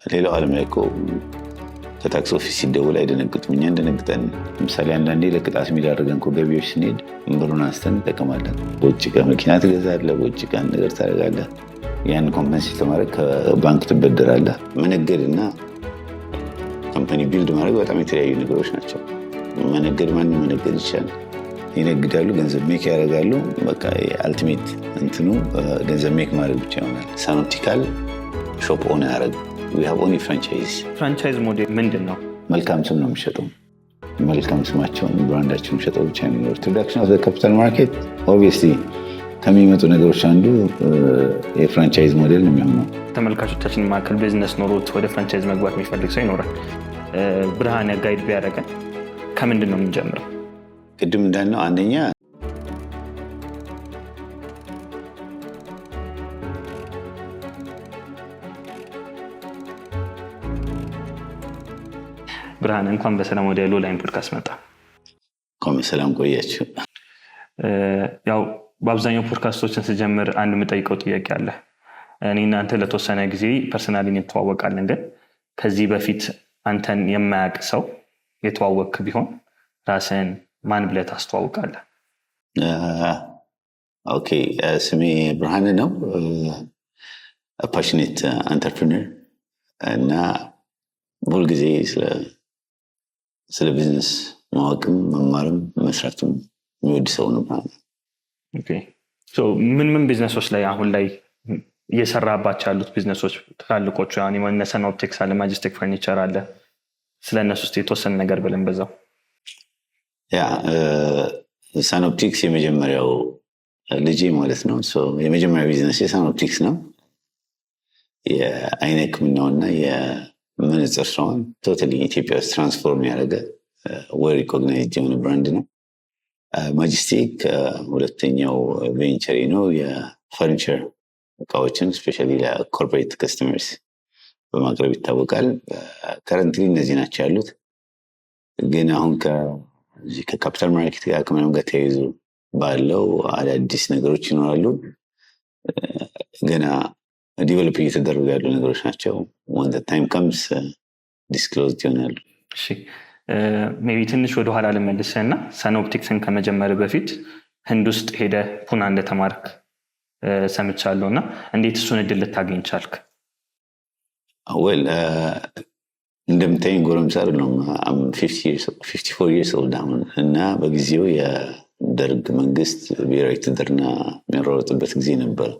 ሌላው ዓለም ላይ እኮ ከታክስ ኦፊስ ሲደውል አይደነግጡም። እኛ እንደነግጠን። ለምሳሌ አንዳንዴ ለቅጣት የሚዳርገን እኮ ገቢዎች ስንሄድ ብሩን አንስተን እንጠቀማለን። በውጭ ዕቃ መኪና ትገዛለህ፣ በውጭ ዕቃ ነገር ታደርጋለህ። ያን ኮምፐንሴት ለማድረግ ከባንክ ትበደራለህ። መነገድና ካምፓኒ ቢልድ ማድረግ በጣም የተለያዩ ነገሮች ናቸው። መነገድ ማንም መነገድ ይቻላል። ይነግዳሉ፣ ገንዘብ ሜክ ያደርጋሉ። በቃ አልቲሜት እንትኑ ገንዘብ ሜክ ማድረግ ብቻ ይሆናል። ሳኖፕቲካል ሾፕ ኦን ያደረግ ኦንሊ ፍራንቻይዝ። ፍራንቻይዝ ሞዴል ምንድን ነው? መልካም ስም ነው የሚሸጠው። መልካም ስማቸውን ብራንዳቸውን ሸጠው ብቻ የሚኖር ኢንትሮዳክሽን ኦፍ ካፒታል ማርኬት። ኦብቪየስሊ ከሚመጡ ነገሮች አንዱ የፍራንቻይዝ ሞዴል ነው የሚሆነው። ተመልካቾቻችን መካከል ቢዝነስ ኖሮት ወደ ፍራንቻይዝ መግባት የሚፈልግ ሰው ይኖራል። ብርሃን ጋይድ ቢያደርገን ከምንድን ነው የምንጀምረው? ቅድም እንዳልነው አንደኛ ብርሃን እንኳን በሰላም ወደ ሎላይን ፖድካስት መጣ። እንኳን በሰላም ቆያችሁ። ያው በአብዛኛው ፖድካስቶችን ስጀምር አንድ የምጠይቀው ጥያቄ አለ። እኔ እናንተ ለተወሰነ ጊዜ ፐርሰናሊ እንተዋወቃለን፣ ግን ከዚህ በፊት አንተን የማያውቅ ሰው የተዋወቅክ ቢሆን ራስን ማን ብለህ ታስተዋውቃለህ? ኦኬ፣ ስሜ ብርሃን ነው። ፓሽኔት አንተርፕረነር እና ሁልጊዜ ስለ ቢዝነስ ማወቅም መማርም መስራትም የሚወድ ሰው ነው። ምን ቢዝነሶች ላይ አሁን ላይ እየሰራባቸው ያሉት ቢዝነሶች ትላልቆቹ የሆነ ሰኖፕቲክስ አለ፣ ማጀስቲክ ፈርኒቸር አለ። ስለነሱ ውስጥ የተወሰነ ነገር ብለን በዛው። ያ ሳኖፕቲክስ የመጀመሪያው ልጄ ማለት ነው። የመጀመሪያ ቢዝነስ የሳኖፕቲክስ ነው። የአይን ሕክምናውና የመነጽር ስራውን ቶታሊ ኢትዮጵያ ውስጥ ትራንስፎርም ያደረገ ወር ሪኮግናይዝድ የሆነ ብራንድ ነው። ማጀስቲክ ሁለተኛው ቬንቸሪ ነው። የፈርኒቸር እቃዎችን ስፔሻሊ ለኮርፖሬት ከስተመርስ በማቅረብ ይታወቃል። ከረንትሊ እነዚህ ናቸው ያሉት። ግን አሁን ከካፒታል ማርኬት ጋር ከምናምን ጋር ተያይዞ ባለው አዳዲስ ነገሮች ይኖራሉ። ገና ዲቨሎፕ እየተደረጉ ያሉ ነገሮች ናቸው። ወን ታይም ከምስ ዲስክሎዝድ ይሆናሉ። ሜቢ ትንሽ ወደኋላ ልመልስህና ሳኖፕቲክስን ከመጀመር በፊት ህንድ ውስጥ ሄደ ፑና እንደተማርክ ሰምቻለሁ እና እንዴት እሱን እድል ልታገኝ ቻልክ? ወል እንደምታይኝ ጎረምሳ አይደለሁም። 54 years old አሁን እና በጊዜው የደርግ መንግስት ብሔራዊ ውትድርና የሚያሯሩጥበት ጊዜ ነበር።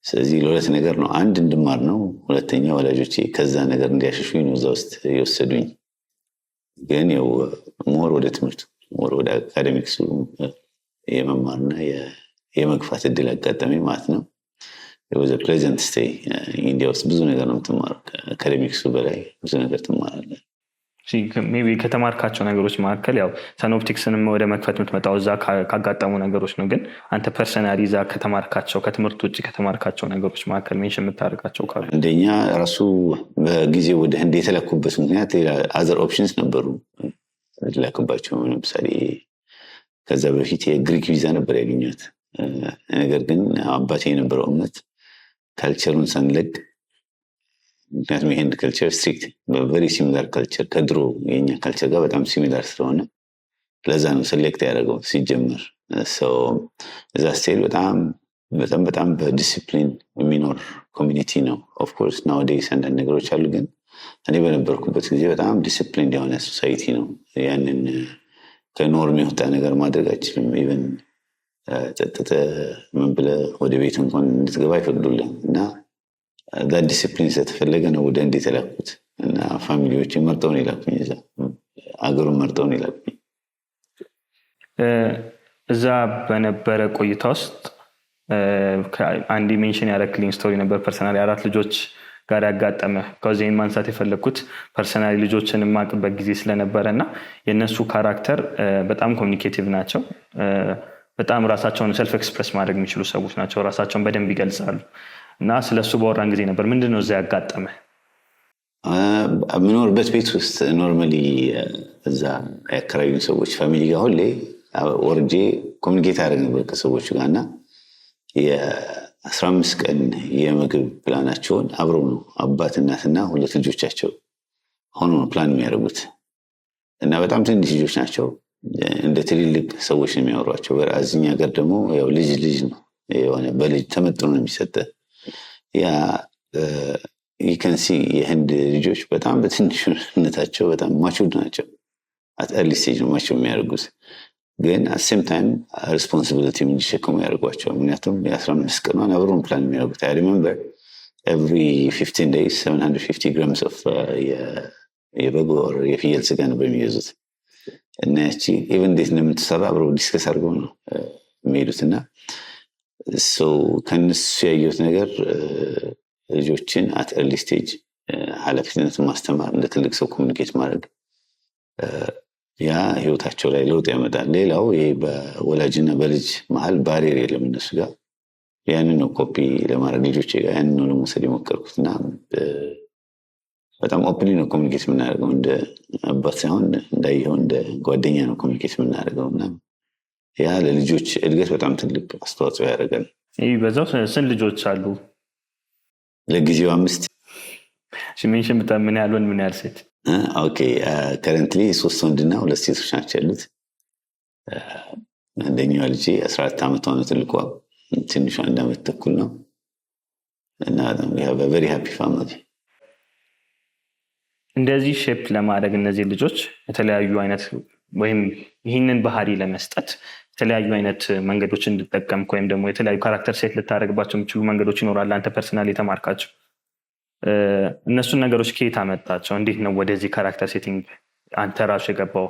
ስለዚህ ለሁለት ነገር ነው። አንድ እንድማር ነው፣ ሁለተኛ ወላጆቼ ከዛ ነገር እንዲያሸሹኝ ነው እዛ ውስጥ የወሰዱኝ። ግን ያው ሞር ወደ ትምህርቱ ሞር ወደ አካዴሚክሱ የመማርና የመግፋት እድል አጋጠመኝ ማለት ነው። ወደ ፕሌዘንት ስቴይ ኢንዲያ ውስጥ ብዙ ነገር ነው የምትማረው። ከአካዴሚክሱ በላይ ብዙ ነገር ትማራለህ። ሜቢ ከተማርካቸው ነገሮች መካከል ያው ሳኖፕቲክስንም ወደ መክፈት የምትመጣው እዛ ካጋጠሙ ነገሮች ነው። ግን አንተ ፐርሰናሊ እዛ ከተማርካቸው ከትምህርት ውጭ ከተማርካቸው ነገሮች መካከል ሜንሽን የምታደርጋቸው ካሉ? አንደኛ ራሱ በጊዜው ወደ ህንድ የተላኩበት ምክንያት አዘር ኦፕሽንስ ነበሩ የተላኩባቸው። ለምሳሌ ከዛ በፊት የግሪክ ቪዛ ነበር ያገኘት። ነገር ግን አባቴ የነበረው እምነት ካልቸሩን ሳንለቅ፣ ምክንያቱም የህንድ ካልቸር ስትሪክት ቨሪ ሲሚላር ካልቸር ከድሮ የኛ ካልቸር ጋር በጣም ሲሚላር ስለሆነ ለዛ ነው ሴሌክት ያደረገው ሲጀመር። እዛ ስቴል በጣም በዲሲፕሊን የሚኖር ኮሚኒቲ ነው። ኦፍኮርስ ናውዴይስ አንዳንድ ነገሮች አሉ፣ ግን እኔ በነበርኩበት ጊዜ በጣም ዲሲፕሊን የሆነ ሶሳይቲ ነው። ያንን ከኖርም የወጣ ነገር ማድረግ አይችልም። ኢቨን ጠጥተህ ምን ብለህ ወደ ቤት እንኳን እንድትገባ አይፈቅዱልህም። እና ዲሲፕሊን ስለተፈለገ ነው ወደ እንዴት የላኩት እና ፋሚሊዎችን መርጠውን የላኩኝ፣ እዛ አገሩን መርጠውን የላኩኝ። እዛ በነበረ ቆይታ ውስጥ አንድ ሜንሽን ያደረክልኝ ስቶሪ ነበር ፐርሰናሊ 4 ልጆች ጋር ያጋጠመ። ከዚህን ማንሳት የፈለግኩት ፐርሰናሊ ልጆችን የማቅበት ጊዜ ስለነበረ እና የእነሱ ካራክተር በጣም ኮሚኒኬቲቭ ናቸው። በጣም ራሳቸውን ሰልፍ ኤክስፕረስ ማድረግ የሚችሉ ሰዎች ናቸው። ራሳቸውን በደንብ ይገልጻሉ። እና ስለሱ በወራን ጊዜ ነበር። ምንድን ነው እዛ ያጋጠመ? የምኖርበት ቤት ውስጥ ኖርማሊ እዛ ያከራዩን ሰዎች ፋሚሊ ጋር ሁሌ ወርጄ ኮሚኒኬት ያደርግ ነበር ከሰዎቹ ጋር እና የ15 ቀን የምግብ ፕላናቸውን አብረው ነው አባት እናትና 2 ልጆቻቸው ሆኖ ነው ፕላን የሚያደርጉት እና በጣም ትንሽ ልጆች ናቸው እንደ ትልልቅ ሰዎች ነው የሚያወሯቸው በራዝኛ ሀገር ደግሞ ያው ልጅ ነው የሆነ በልጅ ተመጥኖ ነው የሚሰጠው ያ you can see የህንድ ልጆች በጣም በትንሽነታቸው በጣም ማቹርድ ናቸው at early stage ነው ማቹር የሚያደርጉት ግን at same time responsibility እንዲሸከሙ ያደርጓቸው ምክንያቱም የ15 ቀኗን አብረውን ፕላን የሚያደርጉት I remember every 15 days 750 grams of የበግ or የፍየል ስጋ ነበር የሚይዙት እና ያቺ even እንዴት እንደምትሰራ አብረው ዲስከስ አድርገው ነው የሚሄዱትና so ከነሱ ያየሁት ነገር ልጆችን at early stage ኃላፊነትን ማስተማር እንደ ትልቅ ሰው ኮሚኒኬት ማድረግ ያ ህይወታቸው ላይ ለውጥ ያመጣል ሌላው ይሄ በወላጅና በልጅ መሃል ባሪየር የለም እነሱ ጋር ያንን ነው ኮፒ ለማድረግ ልጆች ጋር ያንን ነው ለመውሰድ የሞከርኩትና በጣም ኦፕንሊ ነው ኮሚኒኬት የምናደርገው እንደ አባት ሳይሆን እንዳይሆን እንደ ጓደኛ ነው ኮሚኒኬት የምናደርገውና ያ ለልጆች እድገት በጣም ትልቅ አስተዋጽኦ ያደርጋል ይሄ በዛው ስንት ልጆች አሉ ለጊዜው 5 ሲሜንሽን በጣም ምን ያህል ወንድ ምን ያህል ሴት ኦኬ ከረንትሊ 3 ወንድና 2 ሴቶች ናቸው ያሉት አንደኛው ልጅ 14 ዓመት ሆነ ትልቋ ትንሿ 1 ዓመት ተኩል ነው እና we have a very happy family እንደዚህ ሼፕ ለማድረግ እነዚህ ልጆች የተለያዩ አይነት ወይም ይህንን ባህሪ ለመስጠት የተለያዩ አይነት መንገዶች እንድጠቀም ወይም ደግሞ የተለያዩ ካራክተር ሴት ልታደርግባቸው የሚችሉ መንገዶች ይኖራል አንተ ፐርሰናሊ የተማርካቸው እነሱን ነገሮች ከየት አመጣቸው እንዴት ነው ወደዚህ ካራክተር ሴቲንግ አንተ ራሱ የገባው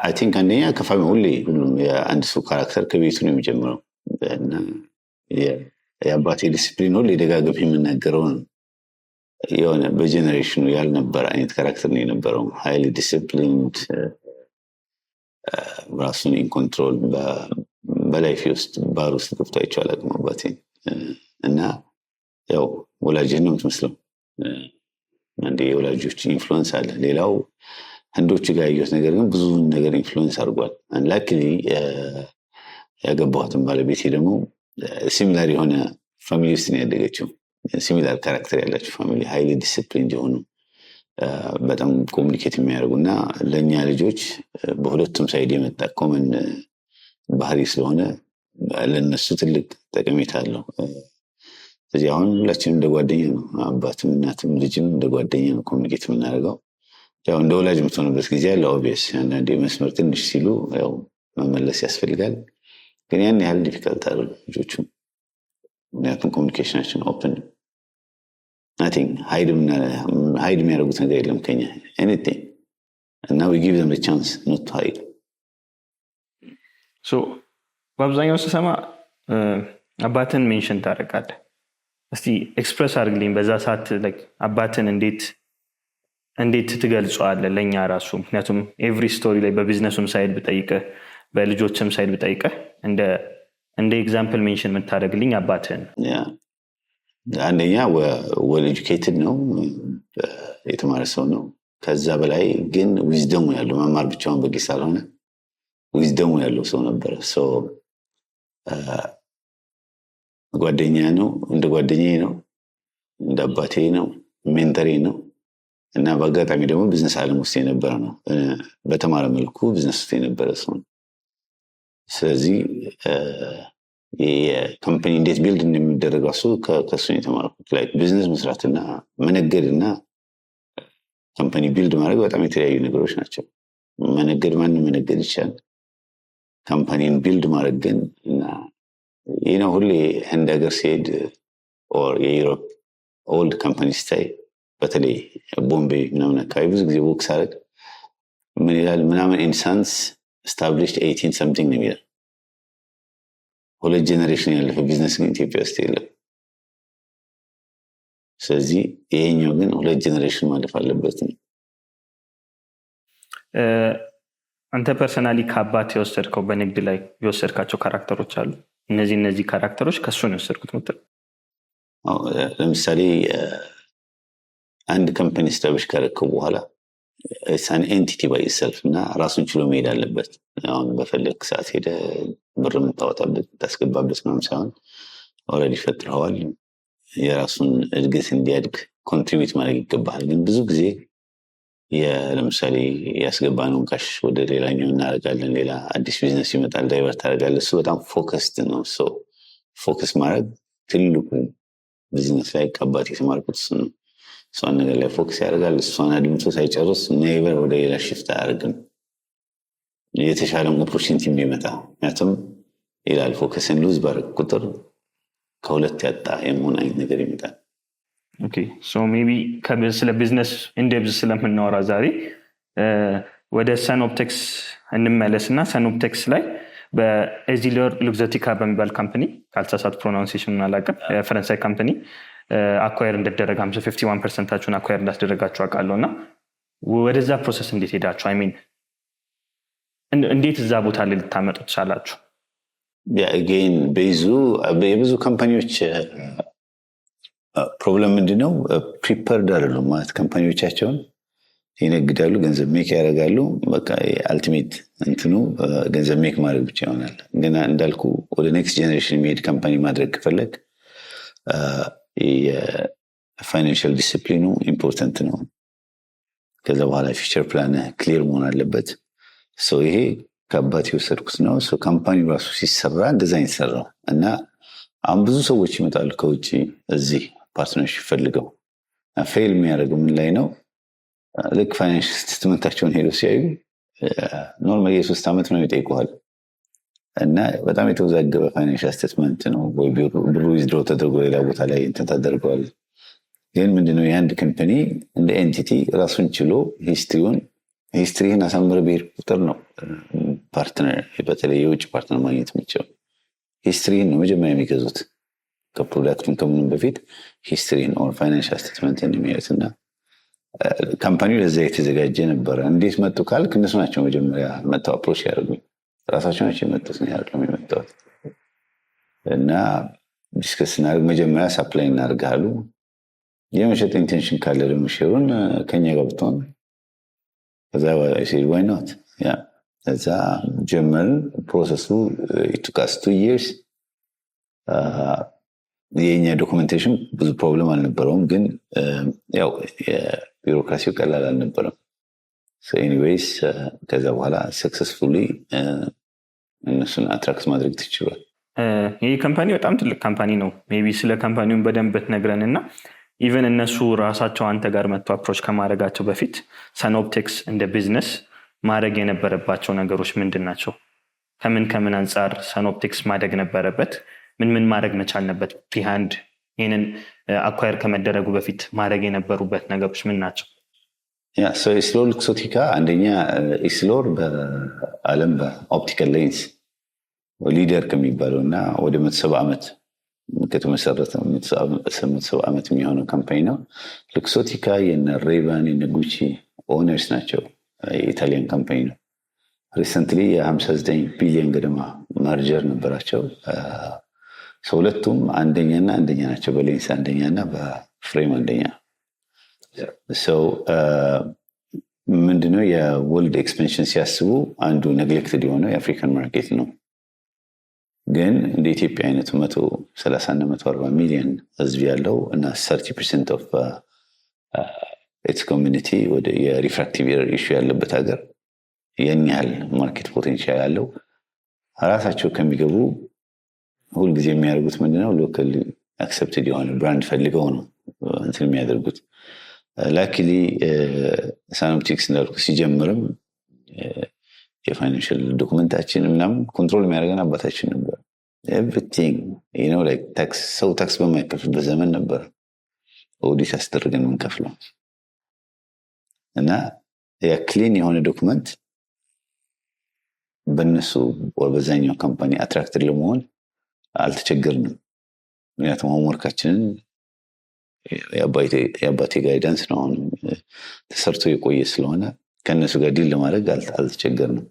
I think አንደኛ ከፋሚሊ ሁሉም የአንድ ሰው ካራክተር ከቤቱ ነው የሚጀምረው እና የአባቴ ዲሲፕሊን ሁሉ ደጋግም የምናገረው የሆነ በጀነሬሽኑ ያልነበረ አይነት ካራክተር ነው የነበረው highly disciplined ራሱን ኢን ኮንትሮል በላይፍ ውስጥ ባር ውስጥ ገብቶ አይቻላል አባቴ እና ያው ወላጅህ ነው የምትመስለው አንዴ የወላጆች ኢንፍሉዌንስ አለ ሌላው ህንዶች ጋር ያየሁት ነገር ግን ብዙ ነገር ኢንፍሉዌንስ አድርጓል አንላክሊ ያገባሁትን ባለቤቴ ደግሞ ሲሚላር የሆነ ፋሚሊ ውስጥ ነው ያደገችው ሲሚላር ካራክተር ያላቸው ፋሚሊ ሃይሊ ዲሲፕሊንድ የሆኑ በጣም ኮሚኒኬት የሚያደርጉና ለኛ ልጆች በሁለቱም ሳይድ የመጣ ኮመን ባህሪ ስለሆነ ለነሱ ትልቅ ጠቀሜታ አለው ስለዚህ አሁን ሁላችንም እንደ ጓደኛ ነው አባትም እናትም ልጅም እንደ ጓደኛ ነው ኮሚኒኬት የምናደርገው ያው እንደ ወላጅ የምትሆንበት ጊዜ ያለው ኦብቪየስ አንዳንዴ መስመር ትንሽ ሲሉ ያው መመለስ ያስፈልጋል ግን ያን ያህል ዲፊካልት አይደለም ልጆቹ ምክንያቱም ኮሚኒኬሽናችን ኦፕን nothing hide የሚያደርጉት ነገር የለም ከኛ anything and now we give them a chance not to hide so በአብዛኛው ስሰማ አባትን ሜንሽን ታደርጋለህ እስቲ ኤክስፕረስ አድርግልኝ በዛ ሰዓት አባትን እንዴት ትገልጸዋለህ ለኛ ራሱ ምክንያቱም ኤቭሪ ስቶሪ ላይ በቢዝነሱም ሳይድ ብጠይቅህ በልጆችም ሳይድ ብጠይቅህ እንደ ኤግዛምፕል ሜንሽን የምታደርግልኝ አባትን አንደኛ well educated ነው የተማረ ሰው ነው ከዛ በላይ ግን ዊዝደሙ ያለው መማር ብቻውን በቂ ሳልሆነ ዊዝደሙ ያለው ሰው ነበር so ጓደኛ ነው እንደ ጓደኛዬ ነው እንደ አባቴ ነው ሜንተሬ ነው እና በአጋጣሚ ደግሞ ቢዝነስ ዓለም ውስጥ የነበረ ነው በተማረ መልኩ ቢዝነስ ውስጥ የነበረ ሰው ስለዚህ የካምፓኒ እንዴት ቢልድ እንደሚደረግ ራሱ ከሱ የተማርኩት ላይክ ቢዝነስ መስራትና መነገድና ካምፓኒ ቢልድ ማድረግ በጣም የተለያዩ ነገሮች ናቸው መነገድ ማንም መነገድ ይችላል ካምፓኒን ቢልድ ማድረግ ግን እና ይሄው ሁሌ ህንድ ሀገር ሲሄድ ኦር የዩሮፕ ኦልድ ካምፓኒ ስታይ በተለይ ቦምቤ ምናምን አካባቢ ብዙ ጊዜ ወክስ አደረግ ምን ይላል ምናምን ኢንሳንስ established 18 something ነው የሚለው ሁለት ጄነሬሽን ያለፈ ቢዝነስ ግን ኢትዮጵያ ውስጥ የለም ስለዚህ ይሄኛው ግን ሁለት ጄነሬሽን ማለፍ አለበት አንተ ፐርሰናሊ ከአባት የወሰድከው በንግድ ላይ የወሰድካቸው ካራክተሮች አሉ እነዚህ ካራክተሮች ከሱ ነው የወሰድኩት ምትል ለምሳሌ አንድ ካምፓኒ ስታብሊሽ ካደረግከው በኋላ it's an entity by itself እና ራሱን ችሎ መሄድ አለበት አሁን በፈለክ ሰዓት ሄደ ብር የምታወጣበት ታስገባበት ምናምን ሳይሆን ኦልሬዲ ፈጥረዋል የራሱን እድገት እንዲያድግ ኮንትሪቢዩት ማድረግ ይገባል ግን ብዙ ጊዜ ለምሳሌ ያስገባነውን ካሽ ወደ ሌላኛው እናደርጋለን ሌላ አዲስ ቢዝነስ ይመጣል ዳይቨርት አደርጋለን እሱ በጣም ፎከስድ ነው ፎከስ ማድረግ ትልቁ ቢዝነስ ላይ ቀባት የተማርኩት እሱ ነው እሷን ነገር ላይ ፎከስ ያደርጋል እሷን አድምቶ ሳይጨርስ ኔቨር ወደ ሌላ ሽፍት አያደርግም የተሻለ ኦፖርቹኒቲ የሚመጣ ምክንያቱም ይላል ፎከስን ሉዝ ባደረግ ቁጥር ከሁለት ያጣ የመሆን አይነት ነገር ይመጣል ኦኬ ሶ ሜቢ ስለ ቢዝነስ ኢንዴፕዝ ስለምናወራ ዛሬ ወደ ሰኖፕቴክስ እንመለስና ሰኖፕቴክስ ላይ በኤዚለር ሉክዘቲካ በሚባል ካምፓኒ ካልተሳሳት ፕሮናንሴሽን አላውቅም የፈረንሳይ ካምፓኒ አኳየር እንደደረገ 51%ን አኳየር እንዳስደረጋችሁ አውቃለሁና ወደዛ ፕሮሰስ እንዴት ሄዳችሁ አይ ሚን እንዴት እዛ ቦታ ላይ ልታመጡ ትችላላችሁ again የብዙ ካምፓኒዎች ፕሮብለም ምንድነው ፕሪፐርድ አይደሉም ማለት ካምፓኒዎቻቸውን ይነግዳሉ ገንዘብ ሜክ ያደርጋሉ በቃ አልቲሜት እንትኑ ገንዘብ ሜክ ማድረግ ብቻ ይሆናል ግን እንዳልኩ ወደ ኔክስት ጄነሬሽን የሚሄድ ካምፓኒ ማድረግ ከፈለግ የፋይናንሻል ዲሲፕሊኑ ኢምፖርታንት ነው ከዛ በኋላ ፊቸር ፕላን ክሊር መሆን አለበት ይሄ ከአባት የወሰድኩት ነው ካምፓኒ ራሱ ሲሰራ እንደዛ ይሰራው እና አሁን ብዙ ሰዎች ይመጣሉ ከውጭ እዚህ ፓርትነርሺፕ ፈልገው ፌል የሚያደርገው ምን ላይ ነው ልክ ፋይናንሻል ስቴትመንታቸውን ሄዶ ሲያዩ ኖርማሊ የ3 ዓመት ነው ይጠይቁሃል እና በጣም የተወዛገበ ፋይናንሻል ስቴትመንት ነው ወይ ብሩ ዊዝድሮ ተደርጎ ሌላ ቦታ ላይ እንትን ተደርጓል ግን ምንድነው የአንድ ካምፓኒ እንደ ኤንቲቲ ራሱን ችሎ ሂስትሪን አሳምረ ብሄር ቁጥር ነው ፓርትነር በተለይ የውጭ ፓርትነር ማግኘት የሚችለው ሂስትሪን ነው መጀመሪያ የሚገዙት ከፕሮዳክቱን ከምንም በፊት ሂስትሪን ኦር ፋይናንሻል ስቴትመንትን የሚያዩትና ካምፓኒው ለዛ የተዘጋጀ ነበረ እንዴት መጡ ካልክ እነሱ ናቸው መጀመሪያ መጥተው አፕሮች ያደርጉኝ ራሳቸው ናቸው የመጡት ነው ያደርገው የመጣሁት እና ዲስከስ እናደርግ መጀመሪያ ሳፕላይ እናደርጋሉ የመሸጥ ኢንቴንሽን ካለ ደግሞ ሼሩን ከኛ ጋር ብትሆን ከዛ ሲል ዋይ ኖት እዛ ጀመርን ፕሮሰሱ it took us 2 years የኛ ዶክመንቴሽን ብዙ ፕሮብለም አልነበረውም ግን ያው የቢሮክራሲው ቀላል አልነበረም ኤኒዌይስ ከዛ በኋላ ሰክሰስፉሊ እነሱን አትራክት ማድረግ ትችሏል ይህ ካምፓኒ በጣም ትልቅ ካምፓኒ ነው ሜቢ ስለ ካምፓኒውን በደንብ ብትነግረንና ኢቨን እነሱ ራሳቸው አንተ ጋር መጥቶ አፕሮች ከማድረጋቸው በፊት ሰኖፕቴክስ እንደ ቢዝነስ ማድረግ የነበረባቸው ነገሮች ምንድን ናቸው ከምን አንጻር ሰኖፕቴክስ ማደግ ነበረበት ምን ማድረግ መቻል ነበር ቢሃይንድ ይሄንን አኳየር ከመደረጉ በፊት ማድረግ የነበሩበት ነገሮች ምን ናቸው ኢስሎር ሉክሶቲካ አንደኛ ኢስሎር በአለም በኦፕቲካል ሌንስ ሊደር ከሚባለው እና ወደ 170 ዓመት ከተመሰረተ 170 ዓመት የሚሆነው ካምፓኒ ነው ሉክሶቲካ የነ ሬባን የነ ጉቺ ኦነርስ ናቸው የኢታሊያን ካምፓኒ ነው ሪሰንትሊ የ59 ቢሊዮን ገደማ ማርጀር ነበራቸው ሁለቱም አንደኛና አንደኛ ናቸው በሌንስ አንደኛና በፍሬም አንደኛ ምንድነው የወርልድ ኤክስፔንሽን ሲያስቡ አንዱ ኔግሌክትድ የሆነው የአፍሪካን ማርኬት ነው ግን እንደ ኢትዮጵያ አይነቱ 130 እና 140 ሚሊዮን ህዝብ ያለው እና 30% ኦፍ ኢትስ ኮሚኒቲ ወደ የሪፍራክቲቭ ኤረር ኢሹ ያለበት ሀገር የኛል ማርኬት ፖቴንሻል ያለው ራሳቸው ከሚገቡ ሁሉ ጊዜ የሚያደርጉት ምንድነው ሎካል አክሰፕትድ የሆነ ብራንድ ፈልገው ነው እንትን የሚያደርጉት ላኪሊ ሰኖፕቲክስ እንዳልኩ ሲጀምርም የፋይናንሻል ዶክመንታችን ምናምን ኮንትሮል የሚያደርገን አባታችን ነበር ኤቭሪቲንግ ላይክ ታክስ በማይከፍልበት ዘመን ነበር ኦዲት አስደርገን የምንከፍለው እና የክሊን የሆነ ዶክመንት በእነሱ በዛኛው ካምፓኒ አትራክትድ ለመሆን አልተቸገርንም ምክንያቱም ሆምወርካችንን የአባቴ ጋይዳንስ ነው ተሰርቶ የቆየ ስለሆነ ከእነሱ ጋር ዲል ለማድረግ አልተቸገርንም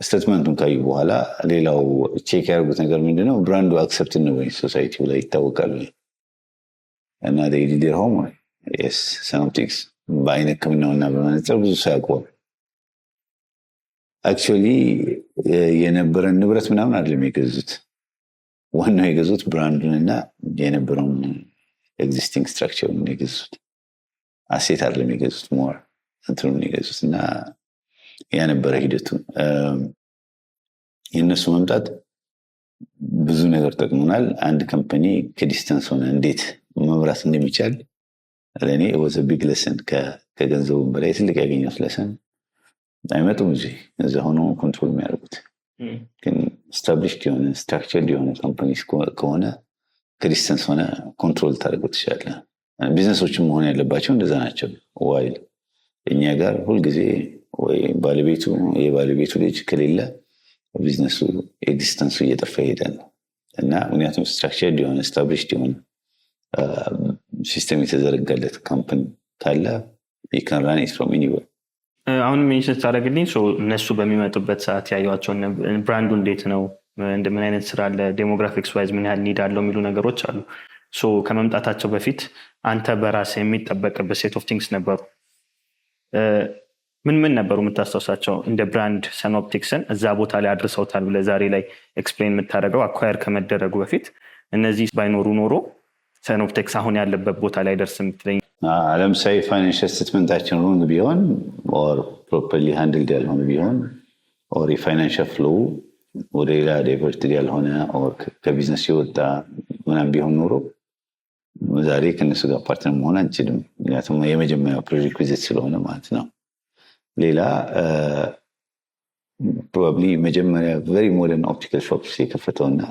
ስቴትመንቱን ካዩ በኋላ ሌላው ቼክ ያደርጉት ነገር ምንድነው ብራንዱ አክሰፕት ነው ወይ ሶሳይቲው ላይ ይታወቃል እና they did their homework yes ሰኖፕቲክስ በአይነ ህክምናውና በመነጽር ብዙ ሰው ያውቀዋል አክቹዋሊ የነበረን ንብረት ምናምን አይደለም የገዙት ዋናው የገዙት ብራንዱንና የነበረውን ኤግዚስቲንግ ስትራክቸሩን የገዙት አሴት አይደለም የገዙት ሞር እንትኑን የገዙት እና ያነበረ ሂደቱ የነሱ መምጣት ብዙ ነገር ጠቅሞናል አንድ ካምፓኒ ከዲስታንስ ሆነ እንዴት መምራት እንደሚቻል ለኔ was a big lesson ከገንዘቡ በላይ ትልቅ ያገኘሁት lesson አይመጡም እዚህ ሆኖ ኮንትሮል የሚያደርጉት ግን established የሆነ structured የሆነ ካምፓኒስ ከሆነ ከዲስታንስ ሆነ ኮንትሮል ታደርጉት ይችላል ቢዝነሶችም መሆን ያለባቸው እንደዛ ናቸው ዋይል እኛ ጋር ሁሉ ጊዜ ወይ የባለቤቱ ልጅ ከሌለ ቢዝነሱ ኤግዚስተንሱ እየጠፋ ይሄዳል እና ምክንያቱም ስትራክቸርድ የሆነ established የሆነ ሲስተም የተዘረጋለት ካምፓኒ ካለ you can run it from anywhere አሁን ሜንሽን ታደርግልኝ እነሱ በሚመጡበት ሰዓት ያዩዋቸው ብራንዱ እንዴት ነው እንደምን አይነት ስራ አለ ዴሞግራፊክስ ዋይዝ ምን ያህል ኒድ አለው የሚሉ ነገሮች አሉ ከመምጣታቸው በፊት አንተ በራስህ የሚጠበቅበት ሴት ኦፍ ቲንግስ ነበሩ ምን ነበሩ የምታስታውሳቸው እንደ ብራንድ ሰኖፕቲክስን እዛ ቦታ ላይ አድርሰውታል ብለህ ዛሬ ላይ ኤክስፕሌን የምታደርገው አኳየር ከመደረጉ በፊት እነዚህ ባይኖሩ ኖሮ ሰኖፕቲክስ አሁን ያለበት ቦታ ላይ ደርስ የምትለኝ ለምሳሌ ፋይናንሻል ስቴትመንታችን ሮንግ ቢሆን ኦር ፕሮፐርሊ ሃንድልድ ያልሆነ ቢሆን ኦር የፋይናንሻል ፍሎው ወደ ሌላ ዳይቨርትድ ያልሆነ ኦር ከቢዝነስ የወጣ ምናምን ቢሆን ኖሮ ዛሬ ከነሱ ጋር ፓርትነር መሆን አንችልም ምክንያቱም የመጀመሪያው ፕሪሪኩዊዚት ስለሆነ ማለት ነው ሌላ ፕሮባብሊ መጀመሪያ ቨሪ ሞደርን ኦፕቲካል ሾፕስ የከፈተውና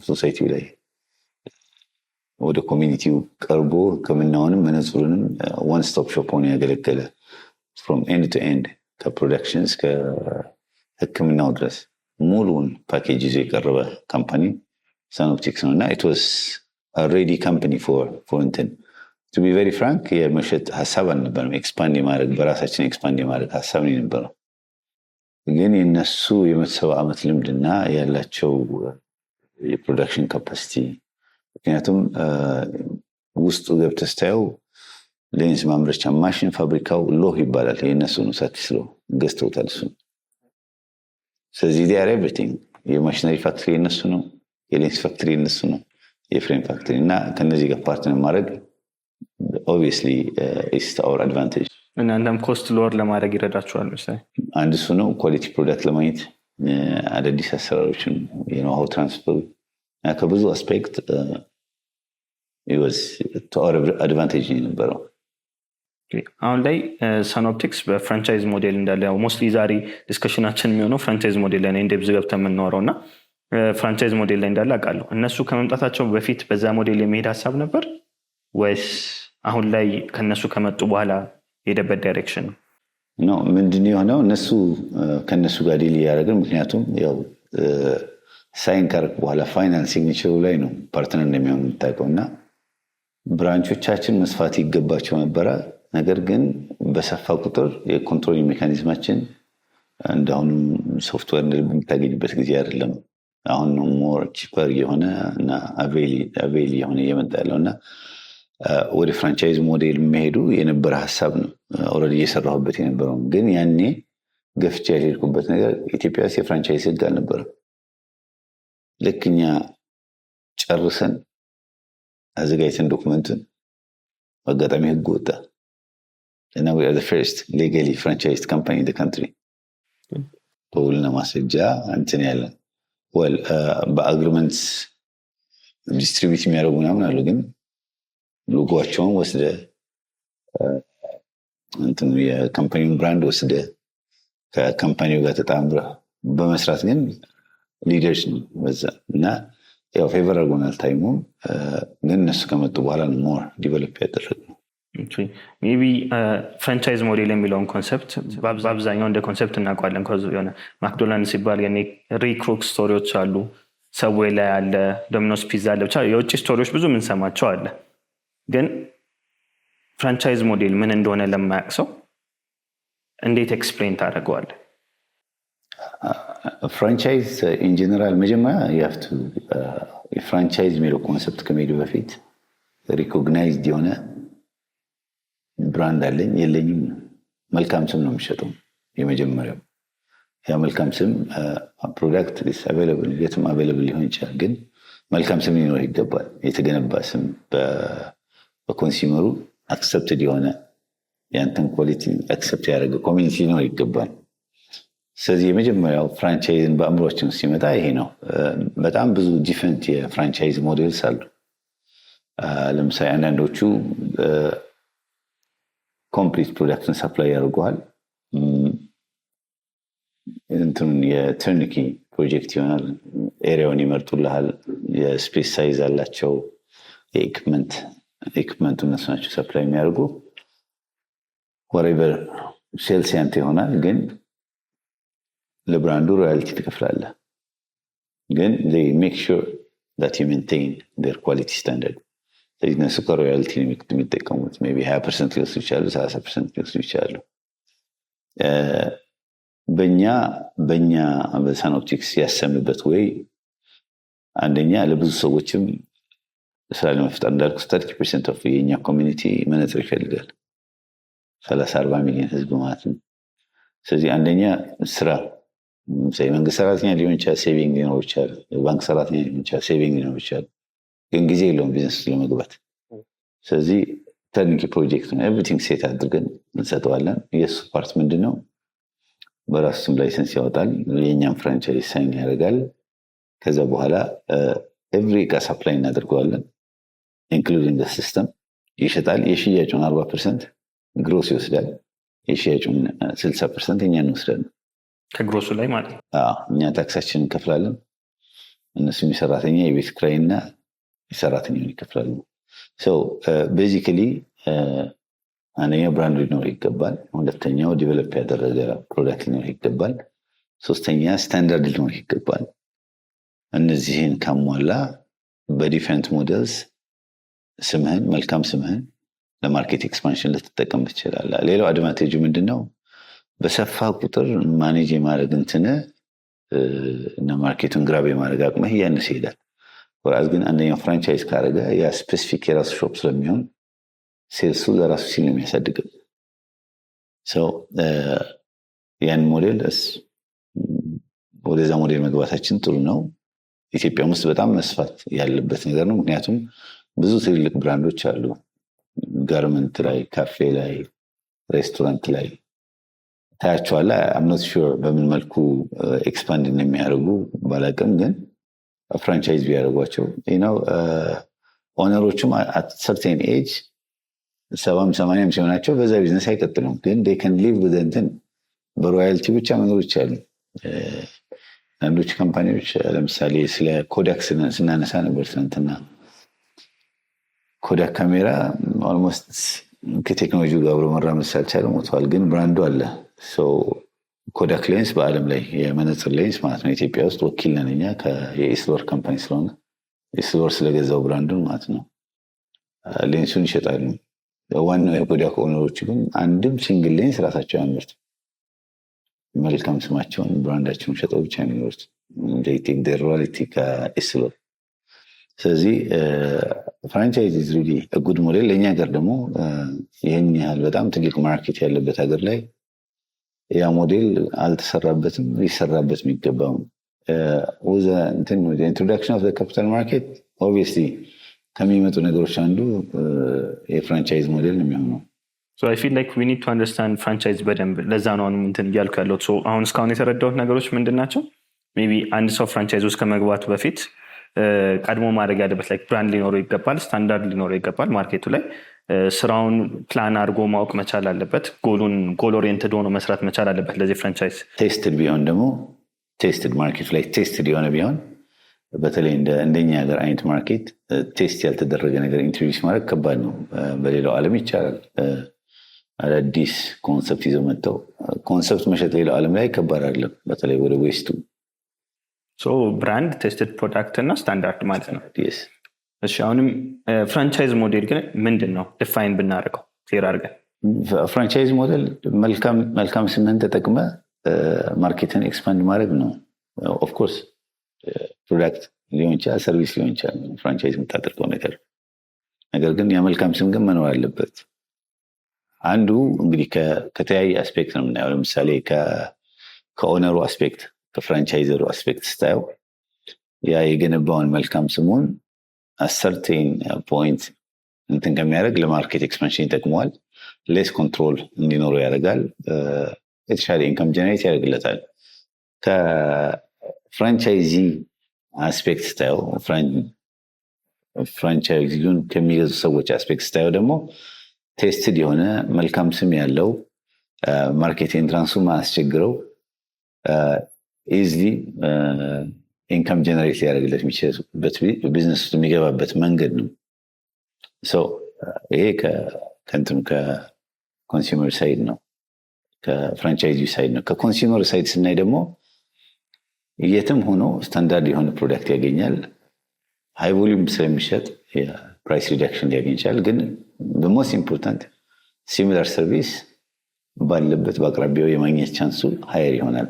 ሶሳይቲው ላይ ወደ ኮሚኒቲው ቀርቦ ህክምናውንም መነጽሩንም ዋን ስቶፕ ሾፕ ሆኖ ያገለገለ ፍሮም ኤንድ ቱ ኤንድ ከፕሮዳክሽንስ ከህክምናው ድረስ ሙሉውን ፓኬጅ ይዞ የቀረበ ካምፓኒ ሰኖፕቲክስ ነው እና it was a ready company for እንትን to be very frank የመሸጥ ሀሳብ አልነበረም ኤክስፓንድ የማድረግ በራሳችን ኤክስፓንድ የማድረግ ሀሳብ ነው የነበረው ግን የነሱ የ170 ዓመት ልምድና ያላቸው የፕሮዳክሽን ካፓሲቲ ምክንያቱም ውስጡ ገብተህ ስታየው ሌንስ ማምረቻ ማሽን ፋብሪካው ሎህ ይባላል የነሱ ነው ሳትስሎ ገዝተውታል እሱ ስለዚህ they are everything የማሽነሪ ፋክተሪ የነሱ ነው የሌንስ ፋክተሪ የነሱ ነው የፍሬም ፋክተሪ እና ከነዚህ ጋር ፓርትነር ማድረግ obviously is our advantage እና አንተም ኮስት ሎወር ለማድረግ ይረዳችኋል መሰለኝ አንድ እሱ ነው ኳሊቲ ፕሮዳክት ለማግኘት አዳዲስ አሰራሮችን how transfer ከብዙ አስፔክት it was to our advantage የነበረው አሁን ላይ ሰኖፕቲክስ በፍራንቻይዝ ሞዴል እንዳለ ሞስትሊ ዛሬ ዲስከሽናችን የሚሆነው ፍራንቻይዝ ሞዴል ላይ እንደብዝ ገብተን የምናወራውና ፍራንቻይዝ ሞዴል ላይ እንዳለ አውቃለሁ እነሱ ከመምጣታቸው በፊት በዛ ሞዴል የሚሄድ ሀሳብ ነበር ወይስ አሁን ላይ ከነሱ ከመጡ በኋላ የሄደበት ዳይሬክሽን ነው ምንድነው የሆነው እነሱ ከነሱ ጋር ዲል ያደረግን ምክንያቱም ያው ሳይን ካርክ በኋላ ፋይናል ሲግኒቸሩ ላይ ነው ፓርትነር እንደሚሆን የምታውቀውና ብራንቾቻችን መስፋት ይገባቸው ነበረ ነገር ግን በሰፋ ቁጥር የኮንትሮሊንግ ሜካኒዝማችን እንደአሁኑ ሶፍትዌር እንደምታገኝበት ጊዜ አይደለም አሁን ነው ሞር ቺፐር የሆነ እና አቬል የሆነ እየመጣ ያለውና ወደ ፍራንቻይዝ ሞዴል መሄዱ የነበረ ሀሳብ ነው ኦልሬዲ እየሰራሁበት የነበረው ግን ያኔ ገፍቼ ያልኩበት ነገር ኢትዮጵያ ውስጥ የፍራንቻይዝ ህግ አልነበረም ልክኛ ጨርሰን አዘጋጅተን ዶክመንቱን አጋጣሚ ህግ ወጣ እና we are the first legally franchised company in the country በውልና ማስረጃ እንትን ያለ በአግሪመንትስ ዲስትሪቢዩት የሚያደርጉ ምናምን አሉ ግን ሎጎዋቸውን ወስደ እንትን የካምፓኒውን ብራንድ ወስደ ከካምፓኒው ጋር ተጣምረ በመስራት ግን ሊደርስ ነው በዛ እና ያው ፌቨር አድርጎናል ታይሙ ግን እነሱ ከመጡ በኋላ ሞር ዲቨሎፕ ያደረግነው ሜቢ ፍራንቻይዝ ሞዴል የሚለውን ኮንሰፕት በአብዛኛው እንደ ኮንሰፕት እናውቀዋለን የሆነ ማክዶናልድ ሲባል ሪክሮክ ስቶሪዎች አሉ ሰብዌይ ላይ አለ ዶሚኖስ ፒዛ አለ ብቻ የውጭ ስቶሪዎች ብዙ ምንሰማቸው አለ ግን ፍራንቻይዝ ሞዴል ምን እንደሆነ ለማያውቅ ሰው እንዴት ኤክስፕሌን ታደርገዋለህ ፍራንቻይዝ ኢን ጀነራል መጀመሪያ you have to ፍራንቻይዝ የሚለው ኮንሰፕት ከመሄዱ በፊት ሪኮግናይዝድ የሆነ ብራንድ አለኝ የለኝም መልካም ስም ነው የሚሸጠው የመጀመሪያው ያ መልካም ስም ፕሮዳክት is available የትም available ሊሆን ይችላል ግን መልካም ስም ሊኖር ይገባል። የተገነባ ስም በኮንሱመሩ አክሰፕትድ የሆነ ያንተን ኳሊቲ አክሰፕት ያደረገ ኮሚኒቲ ሊኖር ይገባል። ስለዚህ የመጀመሪያው ፍራንቻይዝን በአእምሮችን ሲመጣ ይሄ ነው። በጣም ብዙ ዲፈረንት የፍራንቻይዝ ሞዴልስ አሉ። ለምሳሌ አንዳንዶቹ ኮምፕሊት ፕሮዳክትን ሰፕላይ ያደርገዋል። እንትኑን የተርኒኪ ፕሮጀክት ይሆናል። ኤሪያውን ይመርጡልሃል። የስፔስ ሳይዝ አላቸው። የኢኩፕመንቱ እነሱ ናቸው ሰፕላይ የሚያደርጉ። ወሬቨር ሴልስ ያንተ ይሆናል፣ ግን ለብራንዱ ሮያልቲ ትከፍላለህ። ግን they make sure that you maintain their quality standard። ስለዚህ እነሱ ከሮያልቲ የሚጠቀሙት ሜይ ቢ 20% ሊወስዱ ይችላሉ፣ 30% ሊወስዱ ይችላሉ። በእኛ በሳኖፕቲክስ ያሰብንበት ወይ አንደኛ ለብዙ ሰዎችም ስራ ለመፍጠር እንዳልኩት 30% ኦፍ የኛ ኮሚኒቲ መነጽር ይፈልጋል። 30-40 ሚሊዮን ህዝብ ማለት ነው። ስለዚህ አንደኛ ስራ መንግስት ሰራተኛ ሊሆን ይችላል፣ ሴቪንግ ሊኖር ይችላል። ባንክ ሰራተኛ ሊሆን ይችላል፣ ሴቪንግ ሊኖር ይችላል። ግን ጊዜ የለውም ቢዝነስ ለመግባት። ስለዚህ ተርኒኪ ፕሮጀክት ነው። ኤቭሪቲንግ ሴት አድርገን እንሰጠዋለን። የእሱ ፓርት ምንድን ነው? በራሱ ስም ላይሰንስ ያወጣል፣ የእኛም ፍራንቻይዝ ሳይን ያደርጋል። ከዛ በኋላ ኤቭሪ እቃ ሰፕላይ እናደርገዋለን፣ ኢንክሉዲንግ ሲስተም ይሸጣል። የሽያጩን 40% ግሮስ ይወስዳል፣ የሽያጩን 60% እኛ እንወስዳለን ከግሮሱ ላይ ማለት ነው። እኛ ታክሳችንን እንከፍላለን፣ እነሱም የሰራተኛ የቤት ኪራይና የሰራተኛውን ይከፍላሉ። ቤዚካሊ አንደኛ ብራንድ ሊኖር ይገባል፣ ሁለተኛው ዲቨሎፕ ያደረገ ፕሮዳክት ሊኖር ይገባል፣ ሶስተኛ ስታንዳርድ ሊኖር ይገባል። እነዚህን ካሟላ በዲፈረንት ሞዴልስ ስምህን መልካም ስምህን ለማርኬት ኤክስፓንሽን ልትጠቀም ትችላለህ። ሌላው አድቫንቴጁ ምንድነው? በሰፋ ቁጥር ማኔጅ የማድረግ እንትነ እና ማርኬቱን ግራብ የማድረግ አቅምህ እያነሰ ይሄዳል። ወራዝ ግን አንደኛው ፍራንቻይዝ ካደረገ ያ ስፔሲፊክ የራሱ ሾፕ ስለሚሆን ሴልሱ ለራሱ ሲል ነው የሚያሳድገው። ያን ሞዴል ወደዛ ሞዴል መግባታችን ጥሩ ነው። ኢትዮጵያ ውስጥ በጣም መስፋት ያለበት ነገር ነው። ምክንያቱም ብዙ ትልልቅ ብራንዶች አሉ። ጋርመንት ላይ፣ ካፌ ላይ፣ ሬስቶራንት ላይ ታያቸዋለህ። አም ኖት ሹር በምን መልኩ ኤክስፓንድ እንደሚያደርጉ ባላቅም፣ ግን ፍራንቻይዝ ቢያደርጓቸው ኦነሮቹም አት ሰርቴን ኤጅ 70-80 ሲሆናቸው በዛ ቢዝነስ አይቀጥሉም። ግን they can live with እንትን በሮያልቲ ብቻ መኖር ይቻላል። አንዶች ካምፓኒዎች ለምሳሌ ስለ ኮዳክ ስናነሳ ነበር ትናንትና። ኮዳክ ካሜራ ኦልሞስት ከቴክኖሎጂ ጋር አብሮ መራመድ ስላልቻለ ሞተዋል። ግን ብራንዱ አለ። ኮዳክ ሌንስ በአለም ላይ የመነጽር ሌንስ ማለት ነው። ኢትዮጵያ ውስጥ ወኪል ነን እኛ የኢስሎር ካምፓኒ ስለሆነ ኢስሎር ስለገዛው ብራንዱን ማለት ነው። ሌንሱን ይሸጣሉ። ዋናው የኮዳክ ኦነሮች ግን አንድም ሲንግል ሌንስ ራሳቸው ያመርቱ፣ መልካም ስማቸውን ብራንዳቸውን ሸጠው ብቻ የሚኖሩት ቴክ ሮያልቲ ከኢስሎር። ስለዚህ ፍራንቻይዝ ኢዝ ሪሊ ጉድ ሞዴል። ለእኛ ሀገር ደግሞ ይህን ያህል በጣም ትልቅ ማርኬት ያለበት ሀገር ላይ ያ ሞዴል አልተሰራበትም፣ ሊሰራበት የሚገባው ኢንትሮዳክሽን ኦፍ ካፒታል ማርኬት ኦብቪየስሊ ከሚመጡ ነገሮች አንዱ የፍራንቻይዝ ሞዴል ነው የሚሆነው። I feel like we need to understand franchise በደንብ። ለዛ ነው አሁን እንትን እያልኩ ያለሁት። አሁን እስካሁን የተረዳሁት ነገሮች ምንድን ናቸው? ሜይ ቢ አንድ ሰው ፍራንቻይዝ ውስጥ ከመግባቱ በፊት ቀድሞ ማድረግ ያለበት ላይክ ብራንድ ሊኖረው ይገባል፣ ስታንዳርድ ሊኖረው ይገባል። ማርኬቱ ላይ ስራውን ፕላን አድርጎ ማወቅ መቻል አለበት። ጎል ኦሪየንትድ ሆኖ መስራት መቻል አለበት። ለዚህ ፍራንቻይዝ ቴስትድ ቢሆን ደግሞ ቴስትድ ማርኬት ላይ ቴስትድ የሆነ ቢሆን፣ በተለይ እንደኛ ሀገር አይነት ማርኬት ቴስት ያልተደረገ ነገር ኢንትሮዲውስ ማድረግ ከባድ ነው። በሌላው ዓለም ይቻላል። አዳዲስ ኮንሰፕት ይዘው መጥተው ኮንሰፕት መሸጥ ሌላው ዓለም ላይ ከባድ አይደለም፣ በተለይ ወደ ዌስቱ። ብራንድ፣ ቴስትድ ፕሮዳክት እና ስታንዳርድ ማለት ነው። እሺ፣ አሁንም ፍራንቻይዝ ሞዴል ግን ምንድን ነው? ዲፋይን ብናደርገው ክሊር አድርገን። ፍራንቻይዝ ሞዴል መልካም ስምህን ተጠቅመ ማርኬትን ኤክስፓንድ ማድረግ ነው። ኦፍኮርስ ፕሮዳክት ሊሆን ይችላል፣ ሰርቪስ ሊሆን ይችላል ፍራንቻይዝ የምታደርገው ነገር ግን የመልካም ስም ግን መኖር አለበት። አንዱ እንግዲህ ከተለያየ አስፔክት ነው የምናየው። ለምሳሌ ከኦነሩ አስፔክት፣ ከፍራንቻይዘሩ አስፔክት ስታየው ያ የገነባውን መልካም ስሙን አሰርቴን ፖይንት እንትን ከሚያደርግ ለማርኬት ኤክስፓንሽን ይጠቅመዋል። ሌስ ኮንትሮል እንዲኖረው ያደርጋል። የተሻለ ኢንካም ጀነሬት ያደርግለታል። ከፍራንቻይዚ አስፔክት ስታየው ፍራንቻይዚውን ከሚገዙ ሰዎች አስፔክት ስታየው ደግሞ ቴስትድ የሆነ መልካም ስም ያለው ማርኬት ኤንትራንሱ ማያስቸግረው ኢዝሊ ኢንካም ጀነሬት ሊያደርግለት የሚችልበት ቢዝነስ ውስጥ የሚገባበት መንገድ ነው። ይሄ ከኮንሱመር ሳይድ ነው፣ ከፍራንቻይዚ ሳይድ ነው። ከኮንሱመር ሳይድ ስናይ ደግሞ የትም ሆኖ ስታንዳርድ የሆነ ፕሮዳክት ያገኛል። ሃይ ቮሊዩም ስለሚሸጥ ፕራይስ ሪዳክሽን ሊያገኝ ይችላል። ግን በሞስት ኢምፖርታንት ሲሚላር ሰርቪስ ባለበት በአቅራቢያው የማግኘት ቻንሱ ሀየር ይሆናል።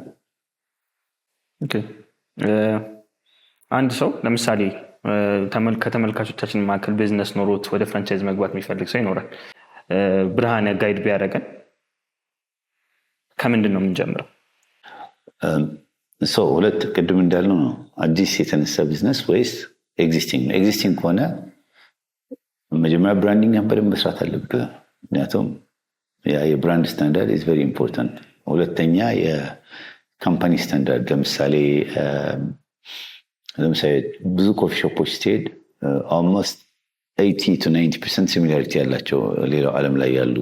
አንድ ሰው ለምሳሌ ከተመልካቾቻችን መካከል ቢዝነስ ኖሮት ወደ ፍራንቻይዝ መግባት የሚፈልግ ሰው ይኖራል። ብርሃነ ጋይድ ቢያደርገን ከምንድን ነው የምንጀምረው? ሁለት ቅድም እንዳልነው ነው፣ አዲስ የተነሳ ቢዝነስ ወይስ ኤግዚስቲንግ ነው? ኤግዚስቲንግ ከሆነ መጀመሪያ ብራንዲንግ በደንብ መስራት አለብህ። ምክንያቱም የብራንድ ስታንዳርድ ኢዝ ቨሪ ኢምፖርታንት። ሁለተኛ የካምፓኒ ስታንዳርድ፣ ለምሳሌ ብዙ ኮፊ ሾፖች ስትሄድ ኦልሞስት 80-90% ሲሚላሪቲ ያላቸው ሌላው ዓለም ላይ ያሉ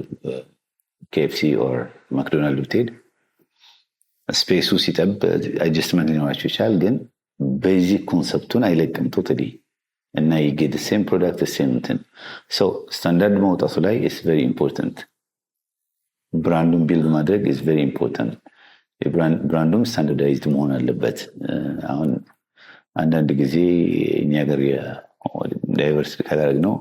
KFC ኦር ማክዶናልድ ብትሄድ ስፔሱ ሲጠብ አጀስትመንት ሊኖራቸው ይችላል፣ ግን ቤዚክ ኮንሰፕቱን አይለቅም ቶታሊ እና ይጌድ ሴም ፕሮዳክት ሴም እንትን። ስታንዳርድ ማውጣቱ ላይ ኢስ ቨሪ ኢምፖርታንት። ብራንዱን ቢልድ ማድረግ ኢስ ቨሪ ኢምፖርታንት። ብራንዱም ስታንዳርዳይዝድ መሆን አለበት። አሁን አንዳንድ ጊዜ እኛ ሀገር ዳይቨርስ ካደረግነው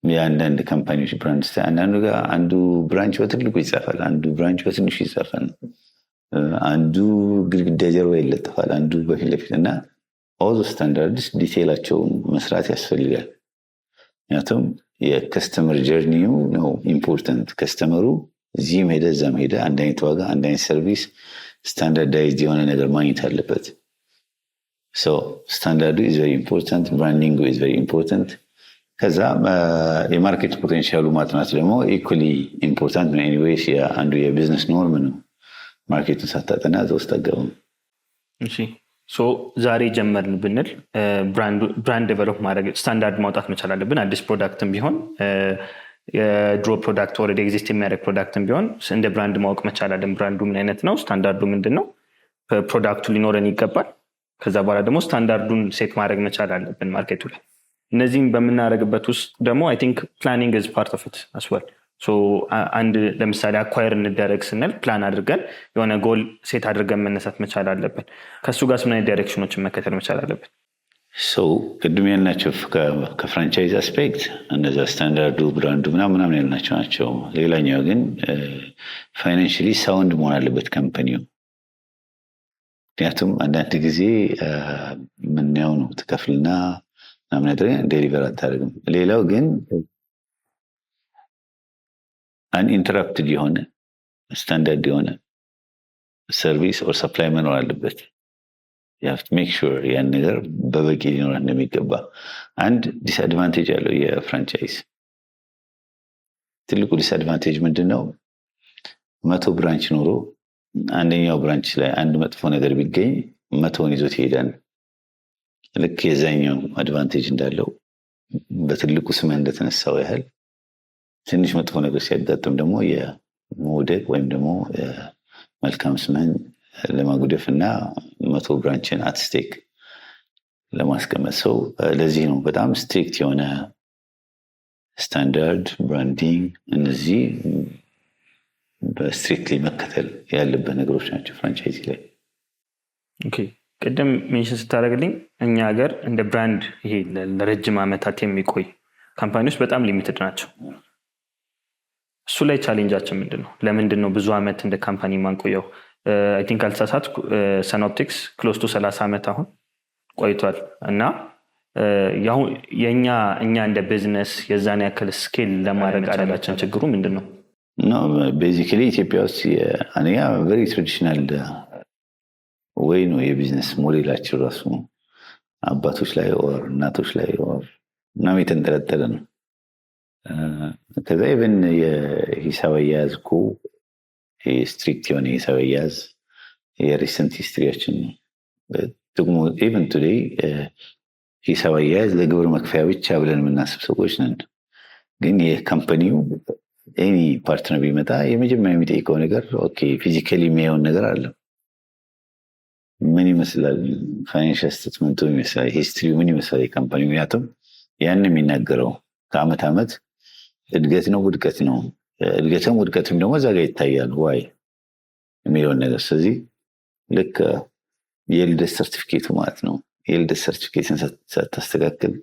የአንዳንድ ካምፓኒዎች ብራንድ አንዱ ብራንች በትልቁ ይጻፋል፣ አንዱ ብራንች በትንሹ ይጻፋል፣ አንዱ ግድግዳ ጀርባ ይለጠፋል፣ አንዱ በፊት ለፊት እና ኦል ስታንዳርድስ ዲቴይላቸውን መስራት ያስፈልጋል። ምክንያቱም የከስተመር ጀርኒው ነው ኢምፖርታንት። ከስተመሩ እዚህም ሄደ እዛም ሄደ አንድ አይነት ዋጋ፣ አንድ አይነት ሰርቪስ፣ ስታንዳርዳይዝድ የሆነ ነገር ማግኘት አለበት። ስታንዳርዱ ኢዝ ቨሪ ኢምፖርታንት፣ ብራንዲንጉ ኢዝ ቨሪ ኢምፖርታንት። ከዛ የማርኬት ፖቴንሻሉ ማጥናት ደግሞ ኢኩሊ ኢምፖርታንት ነው። ኤኒዌይስ አንዱ የቢዝነስ ኖርም ነው። ማርኬቱን ሳታጠና እዛ ውስጥ አገባም። ዛሬ ጀመርን ብንል ብራንድ ዴቨሎፕ ማድረግ ስታንዳርድ ማውጣት መቻል አለብን። አዲስ ፕሮዳክትም ቢሆን የድሮ ፕሮዳክት ኦልሬዲ ኤግዚስት የሚያደርግ ፕሮዳክትም ቢሆን እንደ ብራንድ ማወቅ መቻል አለን። ብራንዱ ምን አይነት ነው፣ ስታንዳርዱ ምንድን ነው፣ ፕሮዳክቱ ሊኖረን ይገባል። ከዛ በኋላ ደግሞ ስታንዳርዱን ሴት ማድረግ መቻል አለብን ማርኬቱ ላይ። እነዚህም በምናደርግበት ውስጥ ደግሞ አይ ቲንክ ፕላኒንግ ኢዝ ፓርት ኦፍ ኢት አስ ዌል። አንድ ለምሳሌ አኳየር እንደረግ ስንል ፕላን አድርገን የሆነ ጎል ሴት አድርገን መነሳት መቻል አለብን። ከሱ ጋር ምን አይነት ዳይሬክሽኖችን መከተል መቻል አለብን? ቅድም ያልናቸው ከፍራንቻይዝ አስፔክት እነዛ ስታንዳርዱ፣ ብራንዱ ምናምን ያልናቸው ናቸው። ሌላኛው ግን ፋይናንሽሊ ሳውንድ መሆን አለበት ካምፓኒው። ምክንያቱም አንዳንድ ጊዜ ምናየው ነው ትከፍልና ምናምን ያደረገ ዴሊቨር አታደርግም። ሌላው ግን አንኢንተራፕትድ የሆነ ስታንዳርድ የሆነ ሰርቪስ ኦር ሰፕላይ መኖር አለበት። ሜክ ሹር ያን ነገር በበቂ ሊኖር እንደሚገባ። አንድ ዲስአድቫንቴጅ ያለው የፍራንቻይዝ ትልቁ ዲስአድቫንቴጅ ምንድን ነው? 100 ብራንች ኖሮ አንደኛው ብራንች ላይ አንድ መጥፎ ነገር ቢገኝ 100ውን ይዞት ይሄዳል። ልክ የዛኛው አድቫንቴጅ እንዳለው በትልቁ ስምህ እንደተነሳው ያህል ትንሽ መጥፎ ነገር ሲያጋጥም ደግሞ የመውደቅ ወይም ደግሞ መልካም ስምህን ለማጉደፍ እና 100 ብራንችን አትስቴክ ለማስቀመጥ ሰው። ለዚህ ነው በጣም ስትሪክት የሆነ ስታንዳርድ፣ ብራንዲንግ፣ እነዚህ በስትሪክትሊ መከተል ያለበት ነገሮች ናቸው ፍራንቻይዚ ላይ። ቅድም ሜንሽን ስታደርግልኝ እኛ ሀገር እንደ ብራንድ ይሄ ለረጅም ዓመታት የሚቆይ ካምፓኒዎች በጣም ሊሚትድ ናቸው። እሱ ላይ ቻሌንጃችን ምንድን ነው? ለምንድን ነው ብዙ ዓመት እንደ ካምፓኒ ማንቆየው? አይ ቲንክ አልተሳሳት ሰኖፕቲክስ ክሎስ ቱ 30 ዓመት አሁን ቆይቷል እና እኛ እንደ ቢዝነስ የዛን ያክል ስኬል ለማድረግ አደጋችን ችግሩ ምንድን ነው? ቤዚካሊ ኢትዮጵያ ውስጥ አንደኛ ቨሪ ትራዲሽናል ወይ ነው የቢዝነስ ሞዴላችን ራሱ አባቶች ላይ ኦር እናቶች ላይ ኦር ምናምን የተንጠለጠለ ነው። ከዛ ኢቨን የሂሳብ አያያዝ እኮ ስትሪክት የሆነ የሂሳብ አያያዝ የሪሰንት ሂስትሪያችን ነው። ጥቅሙ ኢቨን ቱዴይ ሂሳብ አያያዝ ለግብር መክፈያ ብቻ ብለን የምናስብ ሰዎች ነን። ግን የካምፓኒው ኤኒ ፓርትነር ቢመጣ የመጀመሪያ የሚጠይቀው ነገር ኦኬ ፊዚካሊ የሚያየውን ነገር አለ። ምን ይመስላል ፋይናንሻል ስቴትመንቱ ይመስላል፣ ሂስትሪው ምን ይመስላል የካምፓኒ። ምክንያቱም ያን የሚናገረው ከአመት ዓመት እድገት ነው ውድቀት ነው፣ እድገትም ውድቀትም ደግሞ እዛ ጋር ይታያል ዋይ የሚለውን ነገር። ስለዚህ ልክ የልደት ሰርቲፊኬቱ ማለት ነው። የልደት ሰርቲፊኬትን ሳታስተካክል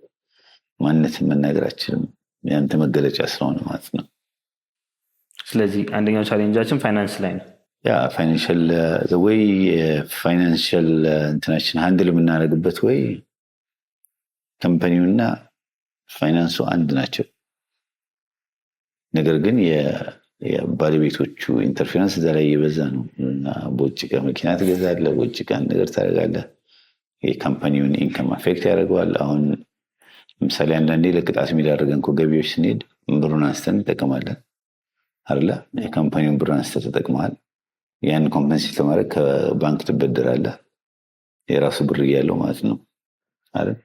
ማንነትን መናገር አችልም፣ ያንተ መገለጫ ስለሆነ ማለት ነው። ስለዚህ አንደኛው ቻሌንጃችን ፋይናንስ ላይ ነው። ያ ፋይናንሻል ወይ ፋይናንሻል እንትናችን ሃንድል የምናደርግበት ወይ ካምፓኒውና ፋይናንሱ አንድ ናቸው። ነገር ግን የባለቤቶቹ ኢንተርፌረንስ እዛ ላይ እየበዛ ነው እና በውጭ ቀን መኪና ትገዛለህ፣ በውጭ ቀን ነገር ታደርጋለህ። የካምፓኒውን ኢንከም አፌክት ያደርገዋል። አሁን ለምሳሌ አንዳንዴ ለቅጣት የሚዳርገን እኮ ገቢዎች ስንሄድ ብሩን አንስተን እንጠቀማለን አይደለ? የካምፓኒውን ብር አንስተህ ተጠቅመሃል። ያን ኮምፐንሴት ለማድረግ ከባንክ ትበደራለህ፣ የራሱ ብር እያለው ማለት ነው አይደል?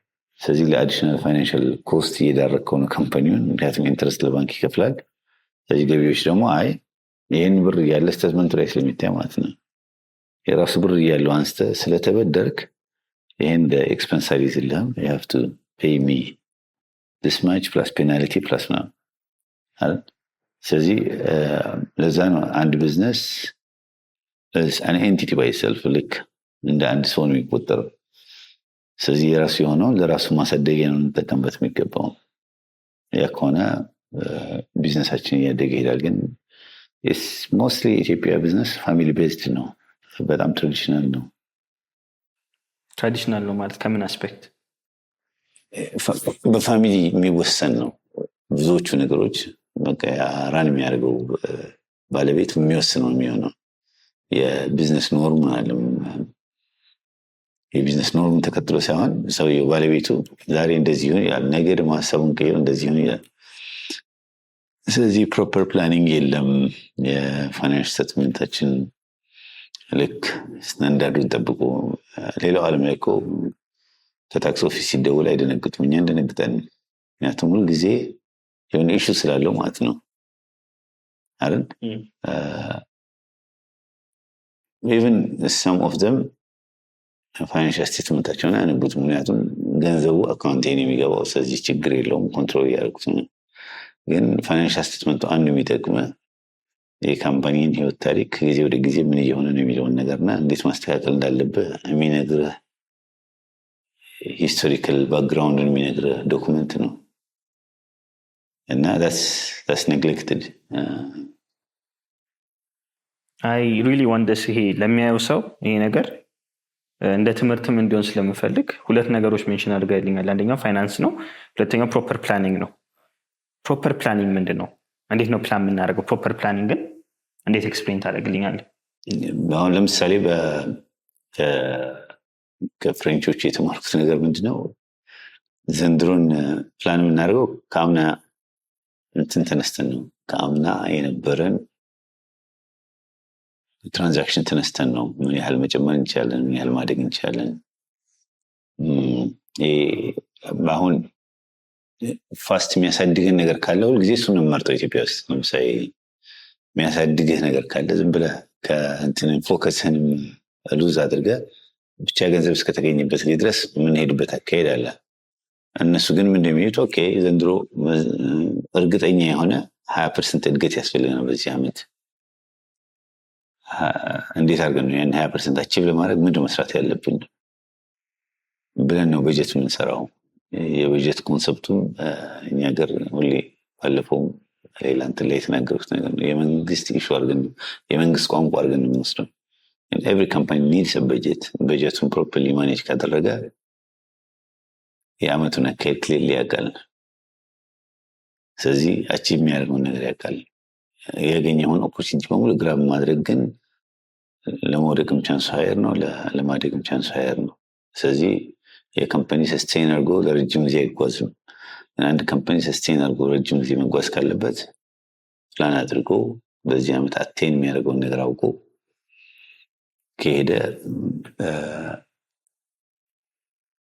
ስለዚህ ለአዲሽናል ፋይናንሻል ኮስት እየዳረግከው ነው ካምፓኒውን፣ ምክንያቱም ኢንትረስት ለባንክ ይከፍላል። ስለዚህ ገቢዎች ደግሞ አይ ይህን ብር እያለ ስቴትመንቱ ላይ ስለሚታይ ማለት ነው የራሱ ብር እያለው አንስተህ ስለተበደርክ ይህን ኤክስፐንስ አይዝልህም። you have to pay me this much plus penalty plus ነው አይደል? ስለዚህ ለዛ ነው አንድ ቢዝነስ an entity by itself ልክ እንደ አንድ ሰው ነው የሚቆጠረው። ስለዚህ የራሱ የሆነውን ለራሱ ማሳደጊያ ነው እንጠቀምበት የሚገባው። ያ ከሆነ ቢዝነሳችን እያደገ ይሄዳል። ግን ሞስትሊ ኢትዮጵያ ቢዝነስ ፋሚሊ ቤዝድ ነው፣ በጣም ትራዲሽናል ነው። ትራዲሽናል ነው ማለት ከምን አስፔክት? በፋሚሊ የሚወሰን ነው ብዙዎቹ ነገሮች። በቃ ራን የሚያደርገው ባለቤት የሚወስነው የሚሆነው የቢዝነስ ኖርም አለ። የቢዝነስ ኖርም ተከትሎ ሳይሆን ሰውየው ባለቤቱ ዛሬ እንደዚህ ይሁን ይላል፣ ነገ ደግሞ ሀሳቡን ቀይሮ እንደዚህ ይሁን ይላል። ስለዚህ ፕሮፐር ፕላኒንግ የለም። የፋይናንስ ስቴትመንታችን ልክ ስታንዳርዱን ጠብቆ ሌላው ዓለም ላይ እኮ ከታክስ ኦፊስ ሲደውል አይደነግጡም፣ እኛ እንደነግጠን። ምክንያቱም ሁል ጊዜ የሆነ ኢሹ ስላለው ማለት ነው አይደል? ኢቨን ሰም ኦፍ ዘም ፋይናንሻል ስቴትመንታቸውን አያነቡትም፣ ምክንያቱም ገንዘቡ አካውንቴን የሚገባው ስለዚህ ችግር የለውም ኮንትሮል እያደረጉት ነው። ግን ፋይናንሻል ስቴትመንቱ አንዱ የሚጠቅመ የካምፓኒን ህይወት ታሪክ ከጊዜ ወደ ጊዜ ምን እየሆነ ነው የሚለውን ነገርና እንዴት ማስተካከል እንዳለብህ የሚነግርህ ሂስቶሪካል ባክግራውንድን የሚነግርህ ዶኩመንት ነው እና that's neglected። አይ ሪሊ ዋንደስ ይሄ ለሚያየው ሰው ይሄ ነገር እንደ ትምህርትም እንዲሆን ስለምፈልግ ሁለት ነገሮች ሜንሽን አድርገልኛል። አንደኛው ፋይናንስ ነው፣ ሁለተኛው ፕሮፐር ፕላኒንግ ነው። ፕሮፐር ፕላኒንግ ምንድን ነው? እንዴት ነው ፕላን የምናደርገው? ፕሮፐር ፕላኒንግን እንዴት ኤክስፕሌን ታደርግልኛለህ? አሁን ለምሳሌ ከፍሬንቾች የተማርኩት ነገር ምንድነው፣ ዘንድሮን ፕላን የምናደርገው ከአምና እንትን ተነስተን ነው። ከአምና የነበረን ትራንዛክሽን ተነስተን ነው ምን ያህል መጨመር እንችላለን፣ ምን ያህል ማደግ እንችላለን። አሁን ፋስት የሚያሳድግን ነገር ካለ ሁልጊዜ እሱን መርጠው ኢትዮጵያ ውስጥ ለምሳሌ የሚያሳድግህ ነገር ካለ ዝም ብለህ ከእንትን ፎከስህንም ሉዝ አድርገህ ብቻ ገንዘብ እስከተገኘበት ጊዜ ድረስ የምንሄድበት አካሄድ አለ። እነሱ ግን ምን እንደሚሉት ኦኬ ዘንድሮ እርግጠኛ የሆነ 20% እድገት ያስፈልገናል በዚህ ዓመት። እንዴት አድርገን ነው ያን 20% አቺቭ ለማድረግ ምንድን መስራት ያለብን ብለን ነው በጀት የምንሰራው። የበጀት ኮንሰፕቱም እኛ ሀገር ሁሌ ባለፈው ሌላ እንትን ላይ የተናገሩት ነገር ነው። የመንግስት ኢሹ አድርገን የመንግስት ቋንቋ አድርገን የምንወስደው። ኤቭሪ ካምፓኒ ኒድስ በጀት። በጀቱን ፕሮፐርሊ ማኔጅ ካደረገ የአመቱን አካሄድ ክሊርሊ ያውቃል። ስለዚህ አቺቭ የሚያደርገውን ነገር ያውቃል። ያገኘውን ኦፖርቹኒቲ በሙሉ ግራብ ማድረግ ግን ለመውደቅም ቻንስ ሃየር ነው፣ ለማደግም ቻንስ ሃየር ነው። ስለዚህ የካምፓኒ ሰስቴን አድርጎ ለረጅም ጊዜ አይጓዝም። አንድ ካምፓኒ ሰስቴን አድርጎ ረጅም ጊዜ መጓዝ ካለበት ፕላን አድርጎ በዚህ ዓመት አቴን የሚያደርገውን ነገር አውቆ ከሄደ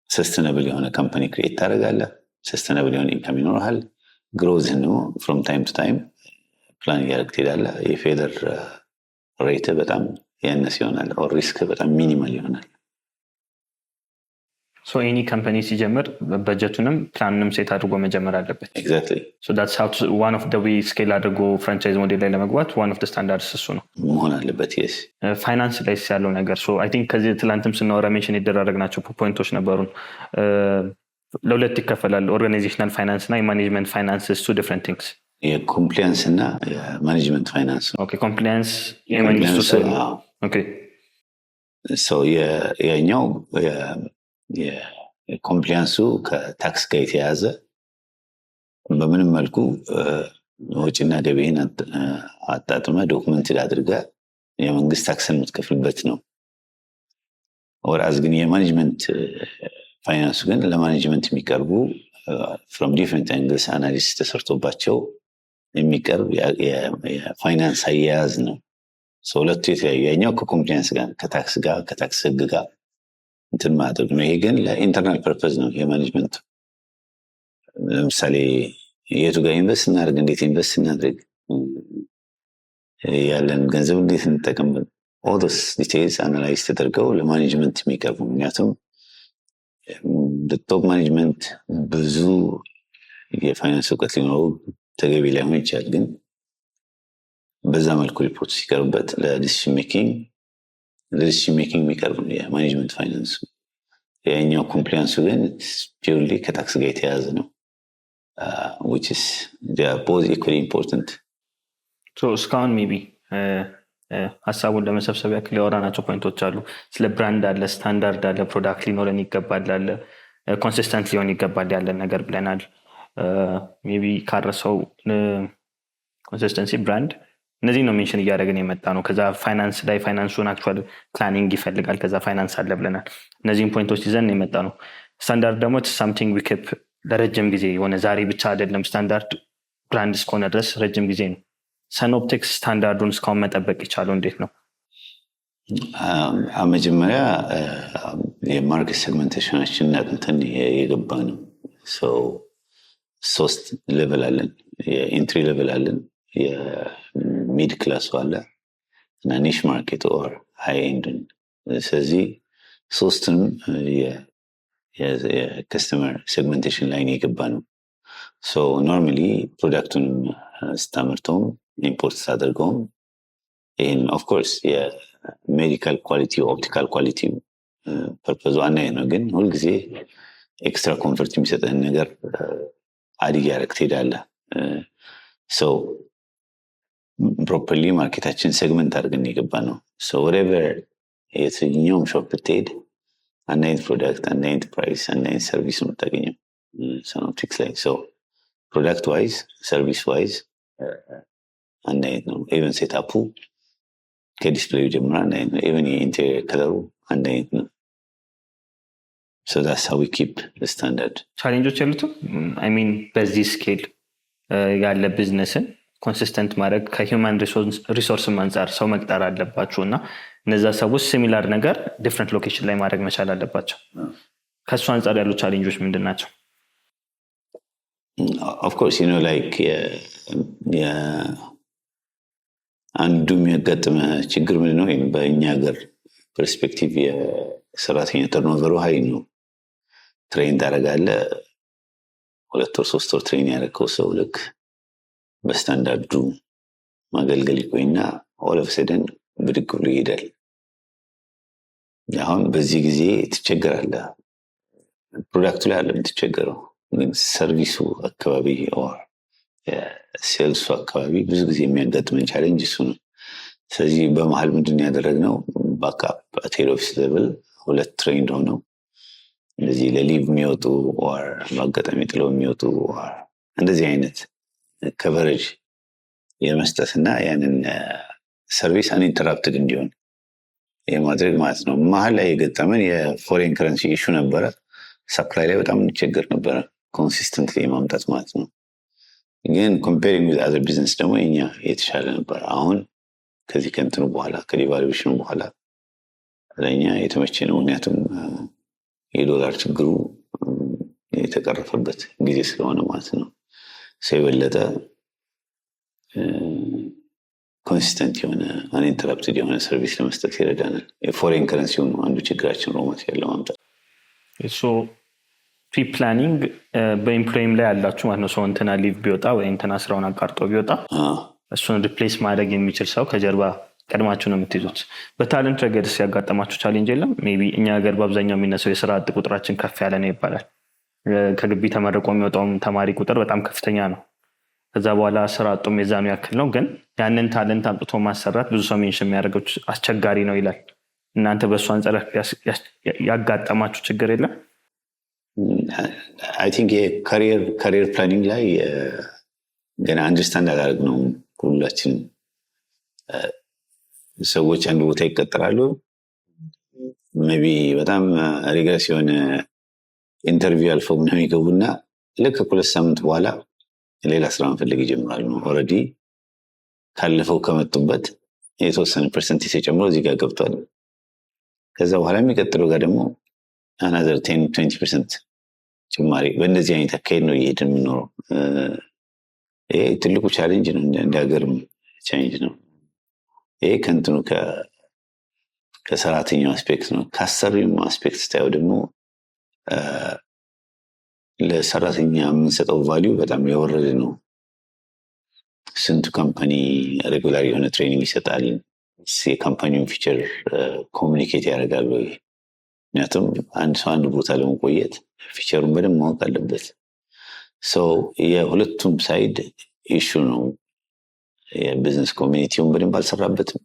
ሰስተነብል የሆነ ካምፓኒ ክሬት ታደርጋለህ። ሰስተነብል የሆነ ኢንካም ይኖርሃል። ግሮዝህን ደግሞ ፍሮም ታይም ቱ ታይም ፕላን እያደረግ ትሄዳለህ። የፌለር ሬት በጣም ያነስ ይሆናል፣ ኦር ሪስክ በጣም ሚኒማል ይሆናል። ሶ ኤኒ ካምፓኒ ሲጀምር በጀቱንም ፕላንንም ሴት አድርጎ መጀመር አለበት። ኤግዛክትሊ። ሶ ዳትስ ሃው ዋን ኦፍ ዘ ዌይ ስኬል አድርጎ ፍራንቻይዝ ሞዴል ላይ ለመግባት ዋን ኦፍ ዘ ስታንዳርድስ እሱ ነው መሆን አለበት። የስ ፋይናንስ ላይ ያለው ነገር ሶ አይ ቲንክ ከዚህ ትላንትም ስናወራ ሜንሽን የተደረግናቸው ፖይንቶች ነበሩን። ለሁለት ይከፈላል፣ ኦርጋናይዜሽናል ፋይናንስ እና የማኔጅመንት ፋይናንስ ቱ ዲፍረንት ቲንግስ። የኮምፕሊያንስ እና የማኔጅመንት ፋይናንስ። ኦኬ ኮምፕሊያንስ የመንግስቱ ኦኬ ሶ የኛው የኮምፕሊያንሱ ከታክስ ጋር የተያያዘ በምንም መልኩ ወጪና ገቢህን አጣጥመ ዶክመንት አድርገ የመንግስት ታክስን የምትከፍልበት ነው። ወራዝ ግን የማኔጅመንት ፋይናንሱ ግን ለማኔጅመንት የሚቀርቡ ፍሮም ዲፍረንት አንግልስ አናሊሲስ ተሰርቶባቸው የሚቀርብ የፋይናንስ አያያዝ ነው። ሁለቱ የተለያዩ፣ ያኛው ከኮምፕሊያንስ ጋር ከታክስ ጋር ከታክስ ህግ ጋር እንትን ማድረግ ነው። ይሄ ግን ለኢንተርናል ፐርፐዝ ነው የማኔጅመንቱ። ለምሳሌ የቱ ጋር ኢንቨስት እናድርግ፣ እንዴት ኢንቨስት እናድርግ፣ ያለን ገንዘብ እንዴት እንጠቀም፣ ኦል ዶስ ዲቴይልስ አናላይዝ ተደርገው ለማኔጅመንት የሚቀርቡ። ምክንያቱም ቶፕ ማኔጅመንት ብዙ የፋይናንስ እውቀት ሊኖረው ተገቢ ላይሆን ይችላል፣ ግን በዛ መልኩ ሪፖርት ሲቀርብበት ለዲሲሽን ሜኪንግ የሚቀርብ ነው የማኔጅመንት ፋይናንሱ። የኛው ኮምፕሊያንሱ ግን ፒውርሊ ከታክስ ጋር የተያያዘ ነው። which is they are both equally important. so እስካሁን ሜቢ ሀሳቡን ለመሰብሰብ ያክል ያወራናቸው ፖይንቶች አሉ። ስለ ብራንድ አለ፣ ስታንዳርድ አለ፣ ፕሮዳክት ሊኖረን ይገባል አለ፣ ኮንሲስተንት ሊሆን ይገባል ያለን ነገር ብለናል። ሜቢ ካረሰው ኮንሲስተንሲ፣ ብራንድ፣ እነዚህ ነው ሜንሽን እያደረግን የመጣ ነው። ከዛ ፋይናንስ ላይ ፋይናንሱን አክቹዋል ፕላኒንግ ይፈልጋል፣ ከዛ ፋይናንስ አለ ብለናል። እነዚህን ፖይንቶች ይዘን የመጣ ነው። ስታንዳርድ ደግሞ ሳምቲንግ ዊ ኪፕ ለረጅም ጊዜ የሆነ ዛሬ ብቻ አይደለም። ስታንዳርድ ብራንድ እስከሆነ ድረስ ረጅም ጊዜ ነው። ሰኖፕቲክስ ስታንዳርዱን እስካሁን መጠበቅ ይቻለው እንዴት ነው? መጀመሪያ የማርኬት ሴግመንቴሽናችን አጥንተን የገባ ነው። ሶስት ሌቨል አለን። የኢንትሪ ሌቨል አለን፣ የሚድ ክላስ አለ እና ኒሽ ማርኬት ኦር ሃይ ኤንድ። ስለዚህ ሶስቱንም የከስተመር ሴግመንቴሽን ላይ የገባ ነው። ኖርማሊ ፕሮዳክቱንም ስታመርተውም ኢምፖርት ሳደርገውም ይህን ኦፍኮርስ የሜዲካል ኳሊቲ ኦፕቲካል ኳሊቲ ፐርፐዙ አናይ ነው። ግን ሁልጊዜ ኤክስትራ ኮንፈርት የሚሰጠን ነገር አድግ ያደረግ ትሄዳለህ። ፕሮፐርሊ ማርኬታችን ሴግመንት አድርገን የገባ ነው። ወሬቨር የትኛውም ሾፕ ብትሄድ አንድ አይነት ፕሮዳክት፣ አንድ አይነት ፕራይስ፣ አንድ አይነት ሰርቪስ ነው የምታገኘው ሰኖፕቲክስ ላይ። ፕሮዳክት ዋይዝ ሰርቪስ ዋይዝ አንድ አይነት ነው። ኢቨን ሴታፑ ከዲስፕሌዩ ጀምሮ አንድ አይነት ነው። ኢቨን የኢንቴሪየር ከለሩ አንድ አይነት ነው። that's how we keep the standard. ቻሌንጆች ያሉትም በዚህ ስኬል ያለ ቢዝነስን ኮንሲስተንት ማድረግ ከሂውማን ሪሶርስም አንጻር ሰው መቅጠር አለባቸው እና እነዛ ሰዎች ሲሚላር ነገር ዲፍረንት ሎኬሽን ላይ ማድረግ መቻል አለባቸው። ከሱ አንጻር ያሉ ቻሌንጆች ምንድን ናቸው? Of course, like አንዱ የሚያጋጥመ ችግር ምንድን ነው? በእኛ ሀገር ፐርስፔክቲቭ የሰራተኛ ተርኖቨሩ ሀይ ነው። ትሬን ታደርጋለህ፣ 2 ወር 3 ወር ትሬን ያደረገው ሰው ልክ በስታንዳርዱ ማገልገል ይቆይና ኦል ኦፍ ሰደን ብድግ ብሎ ይሄዳል። አሁን በዚህ ጊዜ ትቸገራለህ። ፕሮዳክቱ ላይ አለም ትቸገረው፣ ግን ሰርቪሱ አካባቢ ሴልሱ አካባቢ ብዙ ጊዜ የሚያጋጥመን ቻሌንጅ እሱ ነው። ስለዚህ በመሀል ምንድን ያደረግነው ባክአፕ አት ሄድ ኦፊስ ሌቭል 2 ትሬንድ ሆነው እንደዚህ ለሊቭ የሚወጡ ኦር በአጋጣሚ ጥለው የሚወጡ እንደዚህ አይነት ከቨሬጅ የመስጠትና ያንን ሰርቪስ አንኢንተራፕትድ እንዲሆን የማድረግ ማለት ነው። መሀል ላይ የገጠመን የፎሬን ከረንሲ ኢሹ ነበረ። ሰፕላይ ላይ በጣም እንቸገር ነበረ ኮንሲስተንት የማምጣት ማለት ነው። ግን ኮምፔሪንግ ዊዝ አዘር ቢዝነስ ደግሞ የኛ የተሻለ ነበር። አሁን ከዚህ ከእንትኑ በኋላ ከዲቫሉዌሽኑ በኋላ ለእኛ የተመቸ ነው። ምክንያቱም የዶላር ችግሩ የተቀረፈበት ጊዜ ስለሆነ ማለት ነው። ሰው የበለጠ ኮንሲስተንት የሆነ አንኢንተረፕትድ የሆነ ሰርቪስ ለመስጠት ይረዳናል። የፎሬን ከረንሲው ነው አንዱ ችግራችን ሮማት ያለው ማምጣት። ፕሪ ፕላኒንግ በኢምፕሎይም ላይ ያላችሁ ማለት ነው። ሰው እንትና ሊቭ ቢወጣ ወይ እንትና ስራውን አቋርጦ ቢወጣ እሱን ሪፕሌስ ማድረግ የሚችል ሰው ከጀርባ ቀድማችሁ ነው የምትይዙት። በታለንት ረገድ ሲያጋጠማችሁ ቻሌንጅ የለም? ሜይ ቢ እኛ ሀገር በአብዛኛው የሚነሳው የስራ አጥ ቁጥራችን ከፍ ያለ ነው ይባላል። ከግቢ ተመርቆ የሚወጣውም ተማሪ ቁጥር በጣም ከፍተኛ ነው። ከዛ በኋላ ስራ አጡም የዛኑ ያክል ነው። ግን ያንን ታለንት አምጥቶ ማሰራት ብዙ ሰው ሜንሽን የሚያደርገው አስቸጋሪ ነው ይላል። እናንተ በእሱ አንጻር ያጋጠማችሁ ችግር የለም? አይ ቲንክ የካሪየር ፕላኒንግ ላይ ገና አንደርስታንድ አላደረግነው ሁላችን። ሰዎች አንድ ቦታ ይቀጠራሉ። ሜይ ቢ በጣም ሪግረስ የሆነ ኢንተርቪው አልፈው ምናምን ይገቡና ልክ ከሁለት ሳምንት በኋላ ሌላ ስራ መፈለግ ይጀምራሉ። ኦልሬዲ ካለፈው ከመጡበት የተወሰነ ፐርሰንት ተጨምሮ እዚህ ጋር ገብቷል። ከዛ በኋላ የሚቀጥለው ጋር ደግሞ አናዘር 10-20% ጭማሪ። በእንደዚህ አይነት አካሄድ ነው እየሄድን የምንኖረው። ይሄ ትልቁ ቻሌንጅ ነው፣ እንደ ሀገርም ቻሌንጅ ነው። ይሄ ከእንትኑ ከሰራተኛው አስፔክት ነው። ከአሰሪው አስፔክት ስታየው ደግሞ ለሰራተኛ የምንሰጠው ቫሊዩ በጣም የወረደ ነው። ስንቱ ካምፓኒ ሬጉላር የሆነ ትሬኒንግ ይሰጣል? የካምፓኒውን ፊቸር ኮሚኒኬት ያደርጋሉ? ምክንያቱም አንድ ሰው አንድ ቦታ ለመቆየት ፊቸሩን በደንብ ማወቅ አለበት። ሰው የሁለቱም ሳይድ ኢሹ ነው። የቢዝነስ ኮሚኒቲውን በደንብ አልሰራበትም።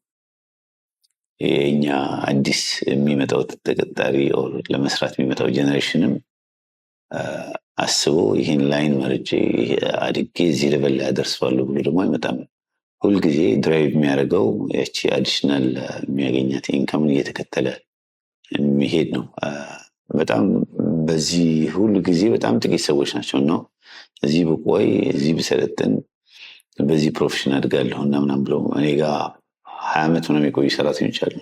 የኛ አዲስ የሚመጣው ተቀጣሪ ለመስራት የሚመጣው ጀነሬሽንም አስቦ ይህን ላይን መርጬ አድጌ እዚህ ሌቨል ላይ አደርሰዋለሁ ብሎ ደግሞ አይመጣም። ሁልጊዜ ድራይቭ የሚያደርገው ያቺ አዲሽናል የሚያገኛት ኢንካምን እየተከተለ የሚሄድ ነው። በጣም በዚህ ሁሉ ጊዜ በጣም ጥቂት ሰዎች ናቸው ነው እዚህ ብቆይ እዚህ ብሰለጥን በዚህ ፕሮፌሽን አድጋለሁ እና ምናምን ብለው እኔ ጋር 20 ዓመት ምናምን የቆዩ ሰራተኞች አሉ፣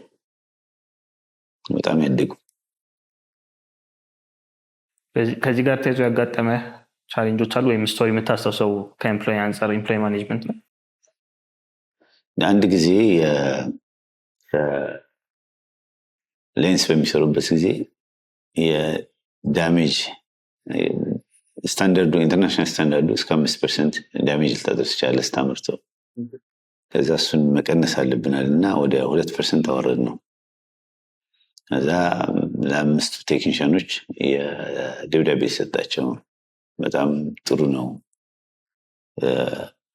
በጣም ያደጉ። ከዚህ ጋር ተይዞ ያጋጠመ ቻሌንጆች አሉ ወይም ስቶሪ የምታስታውሰው ከኤምፕሎይ አንጻር ኤምፕሎይ ማኔጅመንት ነው? አንድ ጊዜ ሌንስ በሚሰሩበት ጊዜ የዳሜጅ ስታንዳርዱ ኢንተርናሽናል ስታንዳርዱ እስከ 5% ዳሜጅ ልታደርስ ይችላል ስታመርተው። ከዛ እሱን መቀነስ አለብናል እና ወደ 2% አወረድ ነው። ከዛ ለአምስቱ ቴክኒሽያኖች የደብዳቤ ሰጣቸው። በጣም ጥሩ ነው፣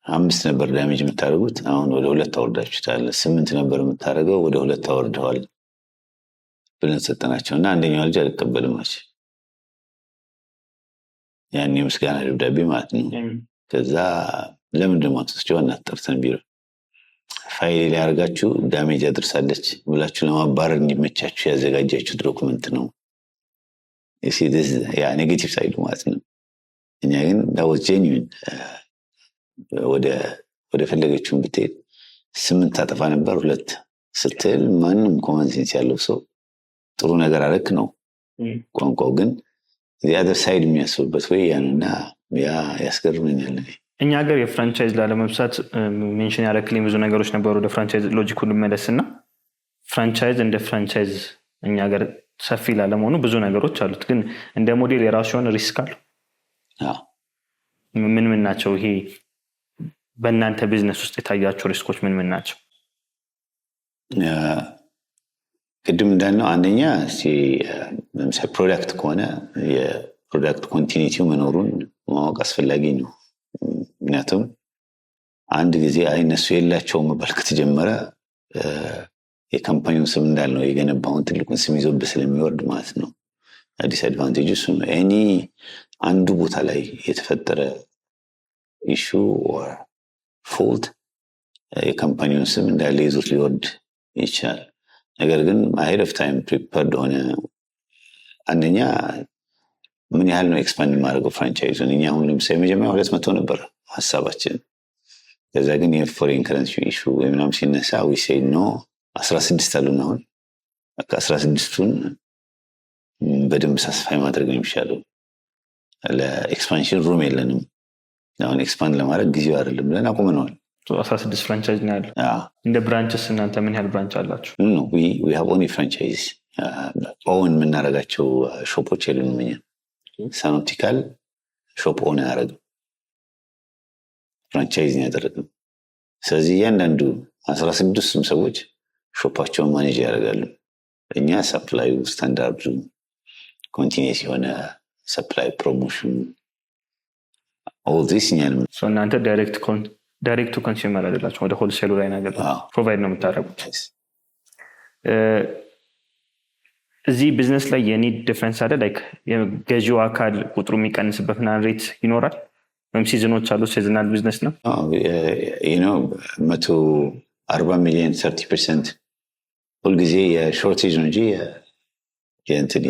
5 ነበር ዳሜጅ የምታደርጉት፣ አሁን ወደ 2 አወርዳችሁታል። 8 ነበር የምታደርገው ወደ 2 አወርደዋል ብለን ሰጠናቸው እና አንደኛው ልጅ አልቀበልም አለች። ያን የምስጋና ደብዳቤ ማለት ነው። ከዛ ለምን ደግሞ አትወስጂው እናጠርተን ቢሮ ፋይል ላይ አድርጋችሁ ዳሜጅ አድርሳለች ብላችሁ ለማባረር እንዲመቻችሁ ያዘጋጃችሁት ዶክመንት ነው። ያ ኔጌቲቭ ሳይዱ ማለት ነው። እኛ ግን ዳወዝ ጄኒውን ወደ ፈለገችውን ብትሄድ 8 ታጠፋ ነበር 2 ስትል ማንም ኮመን ሴንስ ያለው ሰው ጥሩ ነገር አረክ ነው ቋንቋው። ግን የአደር ሳይድ የሚያስቡበት ወይ ያንና ያ ያስገርመኛል። እኛ ሀገር የፍራንቻይዝ ላለመብሳት ሜንሽን ያደረክልኝ ብዙ ነገሮች ነበሩ። ወደ ፍራንቻይዝ ሎጂኩ ልመለስና ፍራንቻይዝ እንደ ፍራንቻይዝ እኛ ሀገር ሰፊ ላለመሆኑ ብዙ ነገሮች አሉት። ግን እንደ ሞዴል የራሱ የሆነ ሪስክ አለው። ምን ምን ናቸው? ይሄ በእናንተ ቢዝነስ ውስጥ የታያቸው ሪስኮች ምን ምን ናቸው? ቅድም እንዳልነው አንደኛ ለምሳሌ ፕሮዳክት ከሆነ የፕሮዳክት ኮንቲኒቲው መኖሩን ማወቅ አስፈላጊ ነው። ምክንያቱም አንድ ጊዜ እነሱ የላቸውም መባል ከተጀመረ የካምፓኒውን ስም እንዳልነው የገነባውን ትልቁን ስም ይዞብህ ስለሚወርድ ማለት ነው። አዲስ አድቫንቴጅ እሱ ነው። አንዱ ቦታ ላይ የተፈጠረ ኢሹ ኦር ፎልት የካምፓኒውን ስም እንዳለ ይዞት ሊወርድ ይችላል። ነገር ግን ahead of time prepared ሆነ አንደኛ ምን ያህል ነው ኤክስፓንድ ማድረገው ፍራንቻይዙን እኛ አሁን ለምሳሌ መጀመሪያ 200 ነበር ሐሳባችን ከዛ ግን የፎሬን ከረንሲ ኢሹ ወይም ሲነሳ we say no 16 አሉና አሁን በቃ 16ቱን በደንብ ሳስፋይ ማድረግ ነው የሚሻለው ለኤክስፓንሽን ሩም የለንም አሁን ኤክስፓንድ ለማድረግ ጊዜው አይደለም ብለን አቆመናል 16 ፍራንቻይዝ ነው ያለው እንደ ብራንችስ እናንተ ምን ያህል ብራንች አላችሁ no we have only franchise ኦን የምናደርጋቸው ሾፖች የሉንም እኛ ሳኖፕቲካል ሾፕ ኦን ያደረገ ፍራንቻይዝ ነው ያደረገው ስለዚህ ያንዳንዱ 16ቱም ሰዎች ሾፓቸውን ማኔጅ ያደርጋሉ እኛ ሰፕላይ ስታንዳርዱ ኮንቲኒየስ የሆነ ሰፕላይ ፕሮሞሽን all this ነው so እናንተ ዳይሬክት ቱ ኮንሱመር አይደላችሁ ወደ ሆልሴሉ ላይ ነገር ፕሮቫይድ ነው የምታደርጉት እዚህ ቢዝነስ ላይ የኒድ ዲፈረንስ አለ ላይክ የገዢው አካል ቁጥሩ የሚቀንስበትና ሬት ይኖራል ወይም ሲዝኖች አሉ ሲዝናል ቢዝነስ ነው you know 140 ሚሊዮን 30% ሁሉ ጊዜ የሾርቴጅ ነው እንጂ የእንትን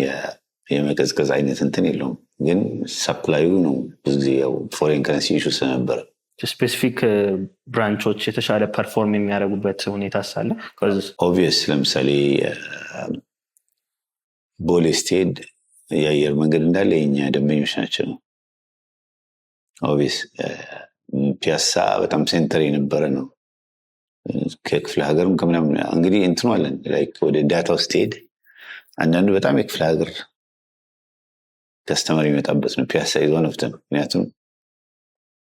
የመቀዝቀዝ አይነት እንትን የለውም ግን ሰፕላዩ ነው ብዙ ጊዜ ያው ፎሬን ከረንሲ ኢሹ ስለነበረ ስፔሲፊክ ብራንቾች የተሻለ ፐርፎርም የሚያደርጉበት ሁኔታ ሳለ ኦብቪየስ ለምሳሌ ቦሌ ስቴድ የአየር መንገድ እንዳለ የኛ ደንበኞች ናቸው ኦብቪየስ ፒያሳ በጣም ሴንተር የነበረ ነው ከክፍለ ሀገርም ከምናምን እንግዲህ እንትኑ አለን ላይክ ወደ ዳታው ስቴድ አንዳንዱ በጣም የክፍለ ሀገር ከስተመር የሚመጣበት ነው ፒያሳ ይዞን ወፍተን ምክንያቱም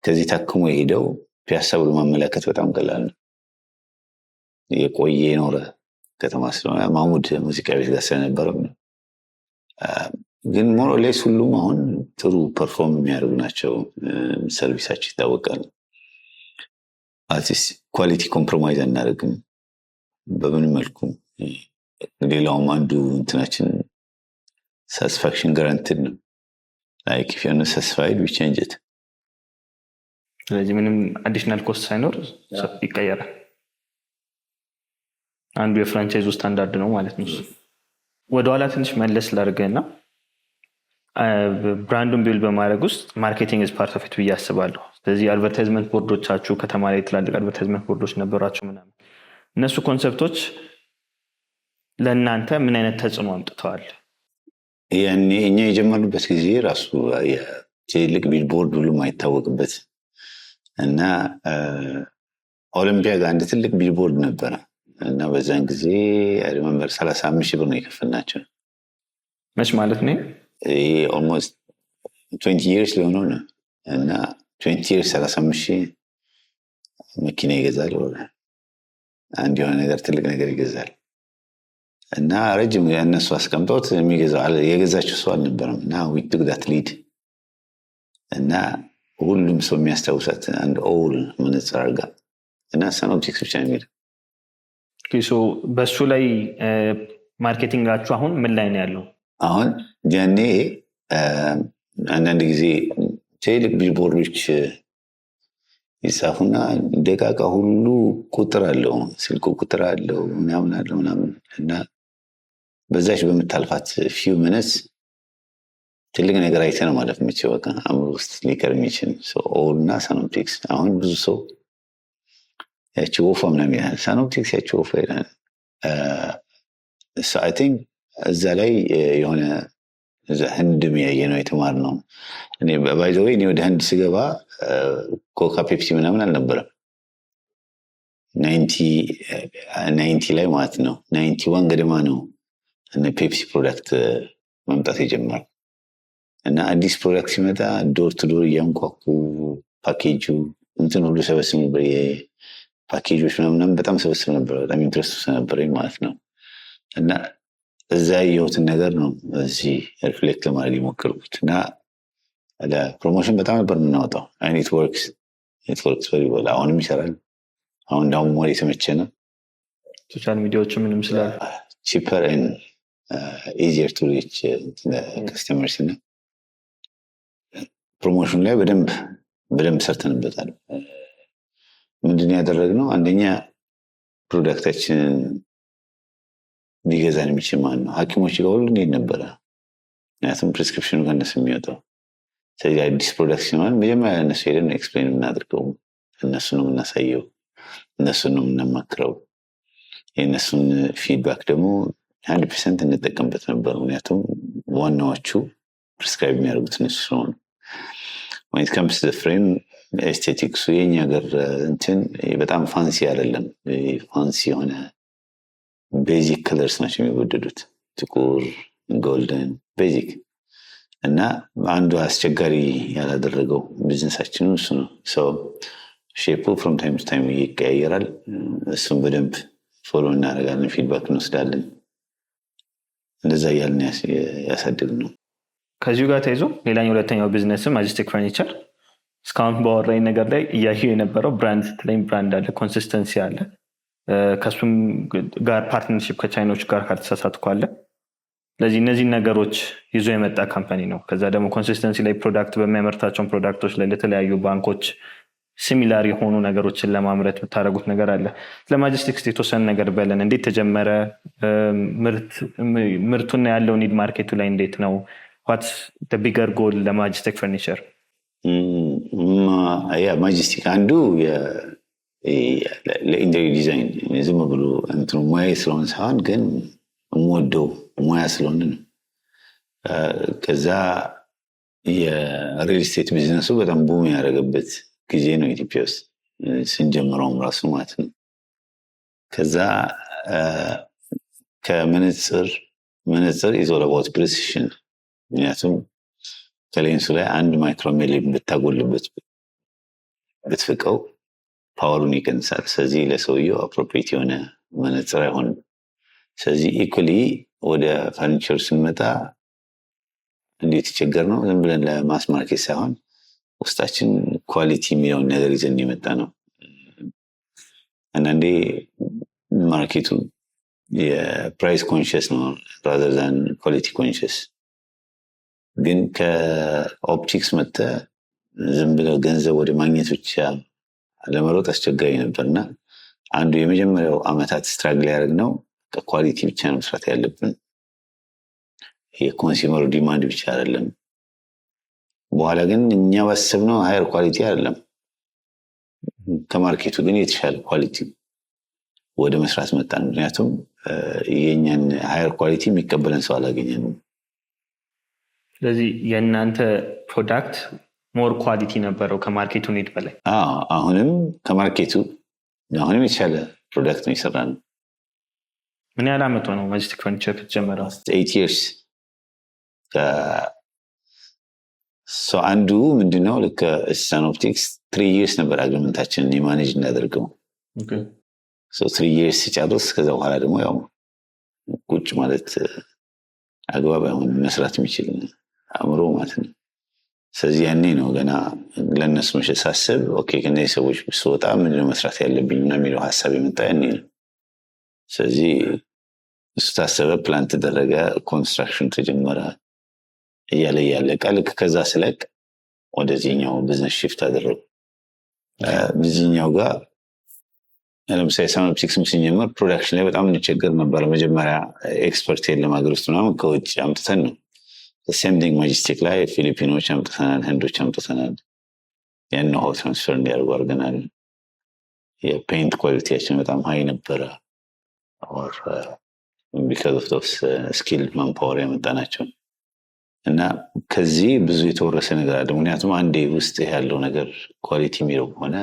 ከዚህ ታክሞ የሄደው ፒያሳ ብሎ ማመለከት በጣም ቀላል ነው የቆየ ኖረ ከተማ ስለሆነ ማሙድ ሙዚቃ ቤት ጋር ስለነበረ ግን ሞር ኦር ሌስ ሁሉም አሁን ጥሩ ፐርፎርም የሚያደርጉ ናቸው ሰርቪሳቸው ይታወቃል አትሊስ ኳሊቲ ኮምፕሮማይዝ አናደርግም በምንም መልኩ ሌላውም አንዱ እንትናችን satisfaction guaranteed ነው like if you're not satisfied we change it ስለዚህ ምንም አዲሽናል ኮስት ሳይኖር ይቀየራል አንዱ የፍራንቻይዝ ስታንዳርድ ነው ማለት ነው ወደ ኋላ ትንሽ መለስ ላድርገና ብራንዱን ቢልድ በማድረግ ውስጥ ማርኬቲንግ is part of it ብዬ አስባለሁ ስለዚህ አድቨርታይዝመንት ቦርዶቻችሁ ከተማ ላይ ትላልቅ አድቨርታይዝመንት ቦርዶች ነበራችሁ ምናምን እነሱ ኮንሰፕቶች ለእናንተ ምን አይነት ተጽዕኖ አምጥተዋል ያኔ እኛ የጀመርንበት ጊዜ ራሱ የትልቅ ቢልቦርድ ሁሉ ማይታወቅበት እና ኦሎምፒያ ጋር አንድ ትልቅ ቢልቦርድ ነበረ እና በዛን ጊዜ አሪመንበር 35 ሺህ ብር ነው የከፈልናቸው መች ማለት ነው almost 20 years ሊሆነው ነው እና 20 years 35 ሺህ መኪና ይገዛል አንድ የሆነ ነገር ትልቅ ነገር ይገዛል እና ረጅም ያነሱ አስቀምጦት የሚገዛው የገዛቸው ሰው አልነበረም እና we took that lead እና ሁሉም ሰው የሚያስታውሳት አንድ ኦል መነጽር አርጋ እና ሳኖፕቲክስ ብቻ ነው የሚለው ሶ በሱ ላይ ማርኬቲንጋችሁ አሁን ምን ላይ ነው ያለው አሁን ያኔ አንዳንድ ጊዜ ትልቅ ቢልቦርዶች ይጻፉና ደቃቃ ሁሉ ቁጥር አለው ስልኩ ቁጥር አለው ምናምን እና በዛች በመታልፋት ፊው ሚኒትስ ትልቅ ነገር አይተን ማለት ነው በቃ አምሮ ውስጥ ሊቀር የሚችል ኦልና ሳኖፕቲክስ አሁን ብዙ ሰው ያቺ ወፋ ምናምን ያህል ሳኖፕቲክስ ያቺ ወፋ ይላል I think እዛ ላይ የሆነ እዛ ህንድም ያየነው የተማርነው እኔ ባይ ዘ ዌይ እኔ ወደ ህንድ ስገባ ኮካ ፔፕሲ ምናምን አልነበረም 90 ላይ ማለት ነው 91 ገደማ ነው እና ፔፕሲ ፕሮዳክት መምጣት የጀመረው እና አዲስ ፕሮዳክት ሲመጣ ዶር ቱ ዶር ያንኳኩ ፓኬጁ እንትን ሁሉ ሰበስብ ነበር የፓኬጆች ምናምን በጣም ሰበስብ ነበር በጣም ኢንትረስት ነበር ማለት ነው እና እዛ የሆነን ነገር ነው እዚህ ሪፍሌክት ለማድረግ የሞከርኩት እና ለፕሮሞሽን በጣም ነበር የምናወጣው it works very well አሁንም ይሰራል አሁን ደግሞ ሞር የተመቸ ነው ሶሻል ሚዲያዎች ምንም ስላል cheaper and easier to reach the customers እና ፕሮሞሽን ላይ በደንብ ሰርተንበታል ምንድን ያደረግነው አንደኛ ፕሮዳክታችን ሊገዛን የሚችል ማን ነው? ሐኪሞች ጋር ሁሉ እንዴት ነበረ? ምክንያቱም ፕሪስክሪፕሽኑ ከእነሱ የሚወጣው። ስለዚህ አዲስ ፕሮዳክት ሲሆን መጀመሪያ እነሱ ሄደን ኤክስፕሌን የምናደርገው፣ እነሱ ነው የምናሳየው፣ እነሱን ነው የምናማክረው። የእነሱን ፊድባክ ደግሞ 100% እንጠቀምበት ነበር። ምክንያቱም ዋናዎቹ ፕሪስክራይብ የሚያደርጉት እነሱ ስለሆኑ። when it comes to the frame aesthetics የኛ ሀገር እንትን በጣም ፋንሲ አይደለም። ፋንሲ የሆነ ቤዚክ ከለርስ ናቸው የሚወደዱት፣ ጥቁር፣ ጎልደን፣ ቤዚክ እና አንዱ አስቸጋሪ ያላደረገው ቢዝነሳችን እሱ ነው። ሰው ሼፑ ፍሮም ታይም ቱ ታይም ይቀያየራል። እሱም በደንብ ፎሎ እናደርጋለን፣ ፊድባክ እንወስዳለን። እንደዛ እያልን ያሳድግ ነው። ከዚሁ ጋር ተይዞ ሌላኛው ሁለተኛው ቢዝነስም ማጀስቲክ ፈርኒቸር እስካሁን ባወራኝ ነገር ላይ እያየሁ የነበረው ብራንድ ስትለኝ ብራንድ አለ፣ ኮንሲስተንሲ አለ። ከሱም ጋር ፓርትነርሺፕ ከቻይኖች ጋር ካልተሳሳትኩ አለ። ስለዚህ እነዚህ ነገሮች ይዞ የመጣ ካምፓኒ ነው። ከዛ ደግሞ ኮንሲስተንሲ ላይ ፕሮዳክት በሚያመርታቸውን ፕሮዳክቶች ላይ ለተለያዩ ባንኮች ሲሚላር የሆኑ ነገሮችን ለማምረት የምታደርጉት ነገር አለ። ስለማጀስቲክስ የተወሰነ ነገር በለን። እንዴት ተጀመረ? ምርቱና ያለው ኒድ ማርኬቱ ላይ እንዴት ነው? ዋትስ ዘ ቢገር ጎል ለማጀስቲክ ፈርኒቸር? ማጀስቲክ አንዱ ለኢንቴሪየር ዲዛይን ዝም ብሎ እንትኑ ሙያ ስለሆነ ሳይሆን ግን የምወደው ሙያ ስለሆነ ነው። ከዛ የሪል ስቴት ቢዝነሱ በጣም ቡም ያደረገበት ጊዜ ነው ኢትዮጵያ ውስጥ ስንጀምረውም ራሱ ማለት ነው። ከዛ ከመነጽር ኢዝ ኦል አባውት ፕሪሲሽን። ምክንያቱም ከሌንሱ ላይ አንድ ማይክሮሜሊ ብታጎልበት ብትፍቀው ፓወሩን ይቀንሳል። ስለዚህ ለሰውየው አፕሮፕሪየት የሆነ መነጽር አይሆንም። ስለዚህ ኢኩሊ ወደ ፈርኒቸር ስንመጣ እንዴት ይቸገር ነው? ዝም ብለን ለማስ ማርኬት ሳይሆን ውስጣችን ኳሊቲ የሚለውን ነገር ይዘን የመጣ ነው። አንዳንዴ ማርኬቱ የፕራይስ ኮንሽስ ነው rather than ኳሊቲ ኮንሽስ። ግን ከኦፕቲክስ መጥተ ዝም ብለው ገንዘብ ወደ ማግኘት ብቻ ለመሮጥ አስቸጋሪ ነበርና አንዱ የመጀመሪያው አመታት ስትራግል ያደረግነው ኳሊቲ ብቻ ነው መስራት ያለብን። የኮንሱመር ዲማንድ ብቻ አይደለም። በኋላ ግን እኛ ባሰብነው ሃየር ኳሊቲ አይደለም፣ ከማርኬቱ ግን የተሻለ ኳሊቲ ወደ መስራት መጣን። ምክንያቱም የኛን ሃየር ኳሊቲ የሚቀበለን ሰው አላገኘንም። ስለዚህ የእናንተ ፕሮዳክት ሞር ኳሊቲ ነበረው ከማርኬቱ ኒድ በላይ? አሁንም ከማርኬቱ አሁንም የተሻለ ፕሮዳክት ነው የሰራነው። ምን ያህል አመት ነው ማጀስቲክ ፈርኒቸር ከተጀመረ? 8 years። አንዱ ምንድነው ልክ ስታን ኦፕቲክስ 3 years ነበር አግሪመንታችንን የማኔጅ እናደርገው። 3 years ሲጨርስ ከዛ በኋላ ደግሞ ያው ቁጭ ማለት አግባብ አይሆን መስራት የሚችል አእምሮ ማለት ነው። ስለዚህ ያኔ ነው ገና ለነሱ መሸጥ ሳስብ ኦኬ ከነዚህ ሰዎች ስወጣ ምንድነው መስራት ያለብኝ እና የሚለው ሀሳብ የመጣ ያኔ ነው። ስለዚህ እሱ ታሰበ፣ ፕላን ተደረገ፣ ኮንስትራክሽን ተጀመረ። እያለ ልክ ከዛ ስለቅ ወደዚህኛው ቢዝነስ ሽፍት አደረጉ። በዚህኛው ጋር ለምሳሌ ሳን ኦፕቲክስም ስንጀምር ፕሮዳክሽን ላይ በጣም እንቸገር ነበር። መጀመሪያ ኤክስፐርት የለም ሀገር ውስጥ ምናምን ከውጭ አምጥተን ነው። ሴም ቲንግ ማጀስቲክ ላይ ፊሊፒኖች አምጥተናል፣ ህንዶች አምጥተናል። ያን ነው ትራንስፈር እንዲያደርጉ አድርገናል። የፔይንት ኳሊቲያችን በጣም ሀይ ነበረ። or because of those skilled manpower ያመጣናቸው እና ከዚህ ብዙ የተወረሰ ነገር አለ። ምክንያቱም አንዴ ውስጥ ያለው ነገር ኳሊቲ የሚለው ሆነ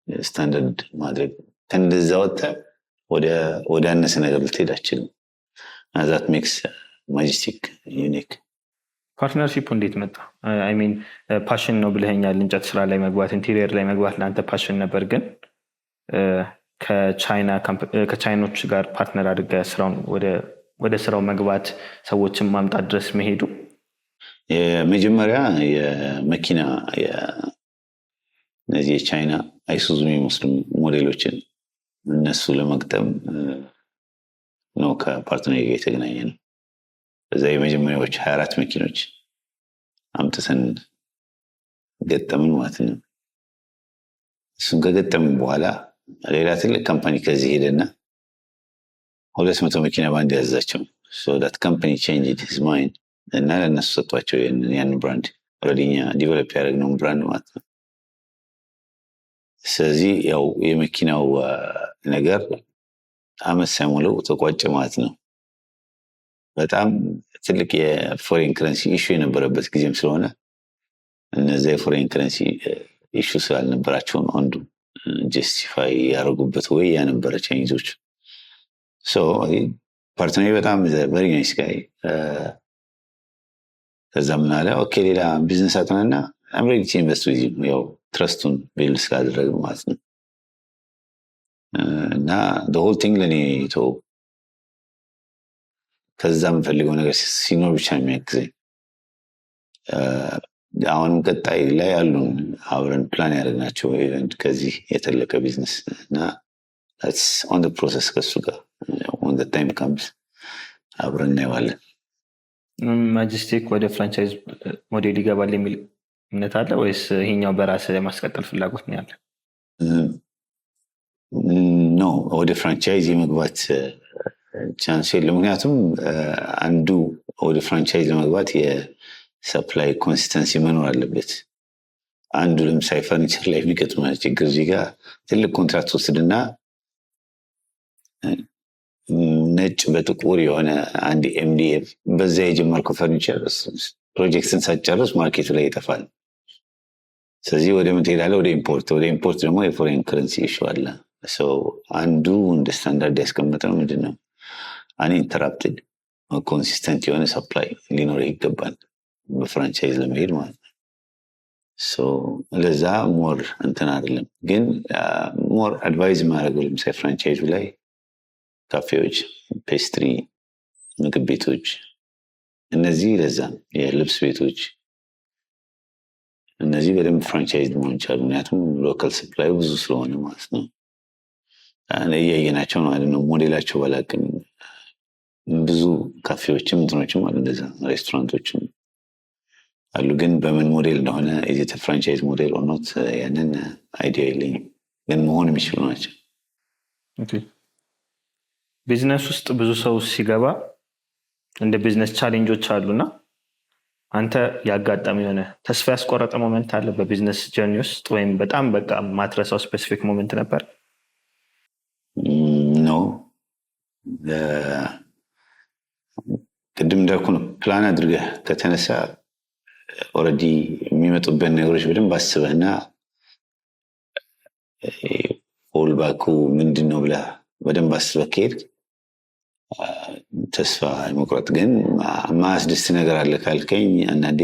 ስታንዳርድ ማድረግ ከእንደዛ ወጣ ወደ አነሰ ነገር ልትሄድ አትችልም። that makes ማጀስቲክ ዩኒክ። ፓርትነርሺፕ እንዴት መጣ? አይ ሚን ፓሽን ነው ብለኸኛል። እንጨት ስራ ላይ መግባት፣ ኢንቴሪየር ላይ መግባት ለአንተ ፓሽን ነበር። ግን ከቻይኖች ጋር ፓርትነር አድርገህ ስራውን ወደ ስራው መግባት፣ ሰዎችን ማምጣት ድረስ መሄዱ የመጀመሪያ የመኪና እነዚህ የቻይና አይሱዙ የሚመስሉ ሞዴሎችን እነሱ ለመግጠም ነው ከፓርትነር ጋር የተገናኘ ነው። በዛ የመጀመሪያዎች 24 መኪኖች አምጥተን ገጠምን ማለት ነው። እሱን ከገጠምን በኋላ ሌላ ትልቅ ካምፓኒ ከዚህ ሄደና 200 መኪና ባንድ ያዛቸው so that company changed his mind እና ለእነሱ ሰጧቸው ያን ብራንድ ኦልሬዲ ዲቨሎፕ ያደረግነው ብራንድ ማለት ነው። ስለዚህ ያው የመኪናው ነገር አመት ሳይሞላው ተቋጨ ማለት ነው። በጣም ትልቅ የፎሬን ከረንሲ ኢሹ የነበረበት ጊዜም ስለሆነ እነዚያ የፎሬን ከረንሲ ኢሹ ስላልነበራቸው አንዱ ጀስቲፋይ ያደረጉበት ወይ ያነበረ ቻይኒዞች ሶ ፓርትነሪ በጣም very nice guy ከዛ ምን አለ ኦኬ ሌላ ቢዝነስ አጥናና I'm ready to invest with you ያው ትረስቱን ቢልድ ስላደረግን ማለት ነው እና the whole thing ለኔ ተው ከዛ የምፈልገው ነገር ሲኖር ብቻ የሚያግዘኝ አሁንም ቀጣይ ላይ ያሉን አብረን ፕላን ያደረግናቸው ኢቨንት ከዚህ የተለቀ ቢዝነስ እና that's on the process ከሱ ጋር when the time comes አብረን እናየዋለን። ማጀስቲክ ወደ ፍራንቻይዝ ሞዴል ይገባል የሚል እምነት አለ ወይስ ይሄኛው በራስ ለማስቀጠል ፍላጎት ነው ያለ? ኖ ወደ ፍራንቻይዝ የመግባት ቻንስ የለም። ምክንያቱም አንዱ ወደ ፍራንቻይዝ ለመግባት የሰፕላይ ኮንሲስተንሲ መኖር አለበት። አንዱ ለምሳሌ ፈርኒቸር ላይ የሚገጥም ችግር እዚህ ጋር ትልቅ ኮንትራክት ወስድና ነጭ በጥቁር የሆነ አንድ ኤምዲኤፍ በዛ የጀመርከው ፈርኒቸር ፕሮጀክትን ሳትጨርስ ማርኬቱ ላይ ይጠፋል። ስለዚህ ወደ ምን ትሄዳለህ? ወደ ኢምፖርት ደግሞ የፎሬን ከረንሲ ኢሹ አለ። አንዱ እንደ ስታንዳርድ ያስቀመጠው ምንድን ነው አንኢንተራፕትድ ኮንሲስተንት የሆነ ሰፕላይ ሊኖር ይገባል በፍራንቻይዝ ለመሄድ ማለት ነው። ለዛ ሞር እንትን አይደለም ግን ሞር አድቫይዝ ማድረገው ለምሳሌ ፍራንቻይዙ ላይ ካፌዎች፣ ፔስትሪ፣ ምግብ ቤቶች እነዚህ ለዛ የልብስ ቤቶች እነዚህ በደንብ ፍራንቻይዝ መሆን ይችላሉ። ምክንያቱም ሎካል ሰፕላይ ብዙ ስለሆነ ማለት ነው። እያየናቸው ነው አይደል ነው ሞዴላቸው ባላቅም ብዙ ካፌዎችም እንትኖችም አሉ እንደዛ ሬስቶራንቶችም አሉ። ግን በምን ሞዴል እንደሆነ ኢዚት ፍራንቻይዝ ሞዴል ኦር ኖት ያንን አይዲያ የለኝም። ግን መሆን የሚችሉ ናቸው። ቢዝነስ ውስጥ ብዙ ሰው ሲገባ እንደ ቢዝነስ ቻሌንጆች አሉና አንተ ያጋጠመ የሆነ ተስፋ ያስቆረጠ ሞመንት አለ በቢዝነስ ጀርኒ ውስጥ ወይም በጣም በቃ ማትረሳው ስፔሲፊክ ሞመንት ነበር? ኖ ቅድም እንዳልኩ ነው ፕላን አድርገህ ከተነሳ ኦልሬዲ የሚመጡበት ነገሮች በደንብ አስበህና ፎል ባኩ ምንድን ነው ብለህ በደንብ አስበህ ከሄድክ ተስፋ የመቁረጥ ግን ማያስደስት ነገር አለ ካልከኝ አንዳንዴ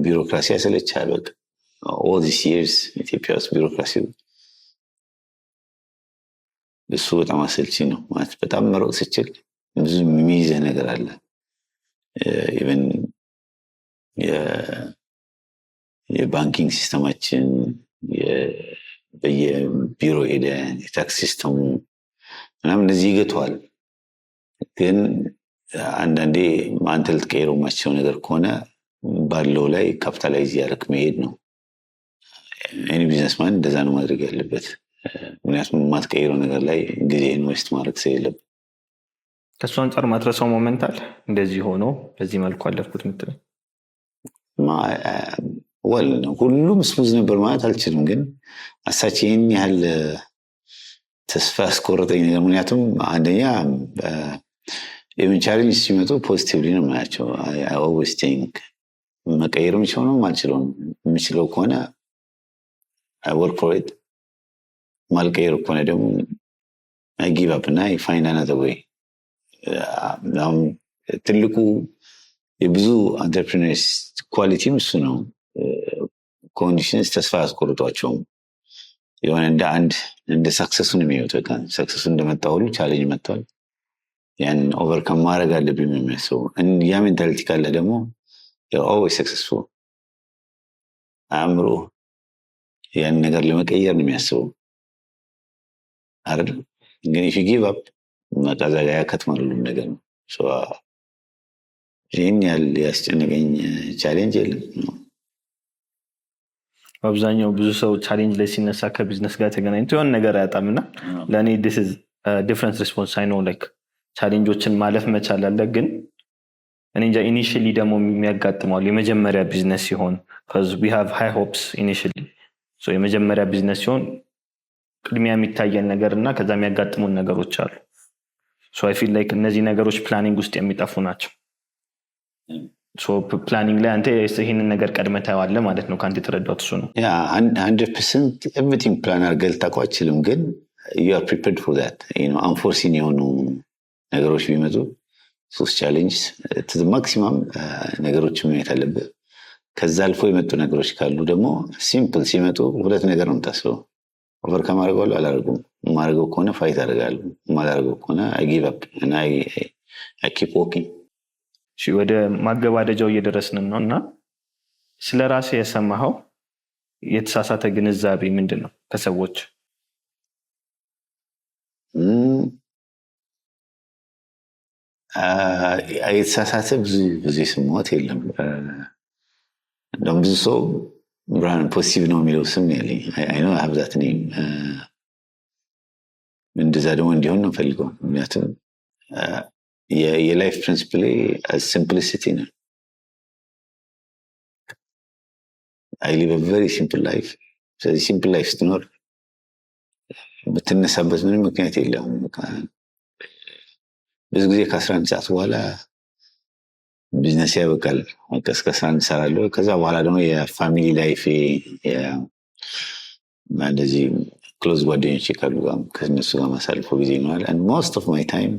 ቢሮክራሲ ያሰለቻል። በቃ all these years ኢትዮጵያ ውስጥ ቢሮክራሲ እሱ በጣም አሰልቺ ነው ማለት በጣም መሮጥ ስችል ብዙ የሚይዘህ ነገር አለ። ኢቨን የባንኪንግ ሲስተማችን በየቢሮ ሄደ የታክስ ሲስተሙ ምናምን እነዚህ ይገተዋል። ግን አንዳንዴ አንተ ልትቀይረው የማትችለው ነገር ከሆነ ባለው ላይ ካፒታላይዝ ያደርግ መሄድ ነው። ኤኒ ቢዝነስማን እንደዛ ነው ማድረግ ያለበት። ምክንያቱም የማትቀይረው ነገር ላይ ጊዜ ኢንቨስት ማድረግ ስለሌለብህ። ከእሱ አንጻር ማትረሳው ሞመንት አለ እንደዚህ ሆኖ በዚህ መልኩ አለፍኩት የምትለኝ? ሁሉም ስሙዝ ነበር ማለት አልችልም። ግን አሳች ይህን ያህል ተስፋ ያስቆረጠኝ ነገር ምክንያቱም አንደኛ ኢቨን ቻሌንጅ ሲመጡ ፖዚቲቭሊ ነው የማያቸው። አይ ኦልዌይስ ቲንክ መቀየር የሚችለው ነው ማልችለው የሚችለው ከሆነ አይ ወርክ ፎር ኢት፣ ማልቀየር ከሆነ ደግሞ አይ ጊቭ አፕ እና አይ ፋይንድ አናዘር ዌይ። ትልቁ የብዙ አንተርፕሪነርስ ኳሊቲም እሱ ነው። ኮንዲሽንስ ተስፋ ያስቆርጧቸውም የሆነ እንደ ሰክሰሱን የሚወጡ በቃ ሰክሰሱ እንደመጣ ሁሉ ቻሌንጅ መጥቷል ያን ኦቨርካም ማድረግ አለብኝ የሚያስቡ ያ ሜንታሊቲ ካለ ደግሞ ኦልዌይስ ሰክሰስፉል አእምሮ ያን ነገር ለመቀየር ነው የሚያስበው አይደል? ግን if you give up መቃዛጋ ያከትማል ሁሉም ነገር ነው። ይህን ያህል ያስጨነቀኝ ቻሌንጅ የለም ነው። አብዛኛው ብዙ ሰው ቻሌንጅ ላይ ሲነሳ ከቢዝነስ ጋር ተገናኝቶ የሆነ ነገር አያጣምና ለእኔ this is a different response I know like ቻሌንጆችን ማለፍ መቻል አለ። ግን እኔ እንጃ ኢኒሺያሊ ደግሞ የሚያጋጥመዋል የመጀመሪያ ቢዝነስ ሲሆን because we have high hopes initially so የመጀመሪያ ቢዝነስ ሲሆን ቅድሚያ የሚታየን ነገር እና ከዛ የሚያጋጥሙን ነገሮች አሉ። so I feel like እነዚህ ነገሮች ፕላኒንግ ውስጥ የሚጠፉ ናቸው። so ፕላኒንግ ላይ አንተ ይሄንን ነገር ቀድመህ ታየዋለህ ማለት ነው። ካንተ የተረዳሁት እሱ ነው። 100% everything ፕላን አድርገህ ልታውቀው አትችልም፣ ግን you are prepared for that. unforeseen የሆኑ ነገሮች ቢመጡ ሶስት ቻሌንጅ to the maximum ነገሮችን ማየት አለብህ። ከዛ አልፎ የመጡ ነገሮች ካሉ ደግሞ ሲምፕል ሲመጡ ሁለት ነገር ነው የምታስበው። ኦቨርካም አድርገዋለሁ አላደርገውም። የማደርገው ከሆነ ፋይት አደርጋለሁ፣ የማላደርገው ከሆነ I give up and I keep walking። ወደ ማገባደጃው እየደረስን ነው እና ስለ ራስህ የሰማኸው የተሳሳተ ግንዛቤ ምንድን ነው ከሰዎች? የተሳሳተ ብዙ የሰማሁት የለም። እንደውም ብዙ ሰው ብርሃን ፖዚቲቭ ነው የሚለው ስም ያለኝ አይኖ ሀብዛት ነኝ። እንደዛ ደግሞ እንዲሆን ነው ፈልገው። ምክንያቱም የላይፍ ፕሪንሲፕል ሲምፕሊሲቲ ነው። I live a very simple life። ስለዚህ ሲምፕል ላይፍ ስትኖር ብትነሳበት ምንም ምክንያት የለም። ብዙ ጊዜ ከ11 ሰዓት በኋላ ቢዝነስ ያበቃል። እስከ 11 እሰራለሁ። ከዛ በኋላ ደግሞ የፋሚሊ ላይፍ እንደዚህ ክሎዝ ጓደኞቼ ካሉ ከእነሱ ጋር ማሳልፈው ጊዜ ይኖራል። and most of my time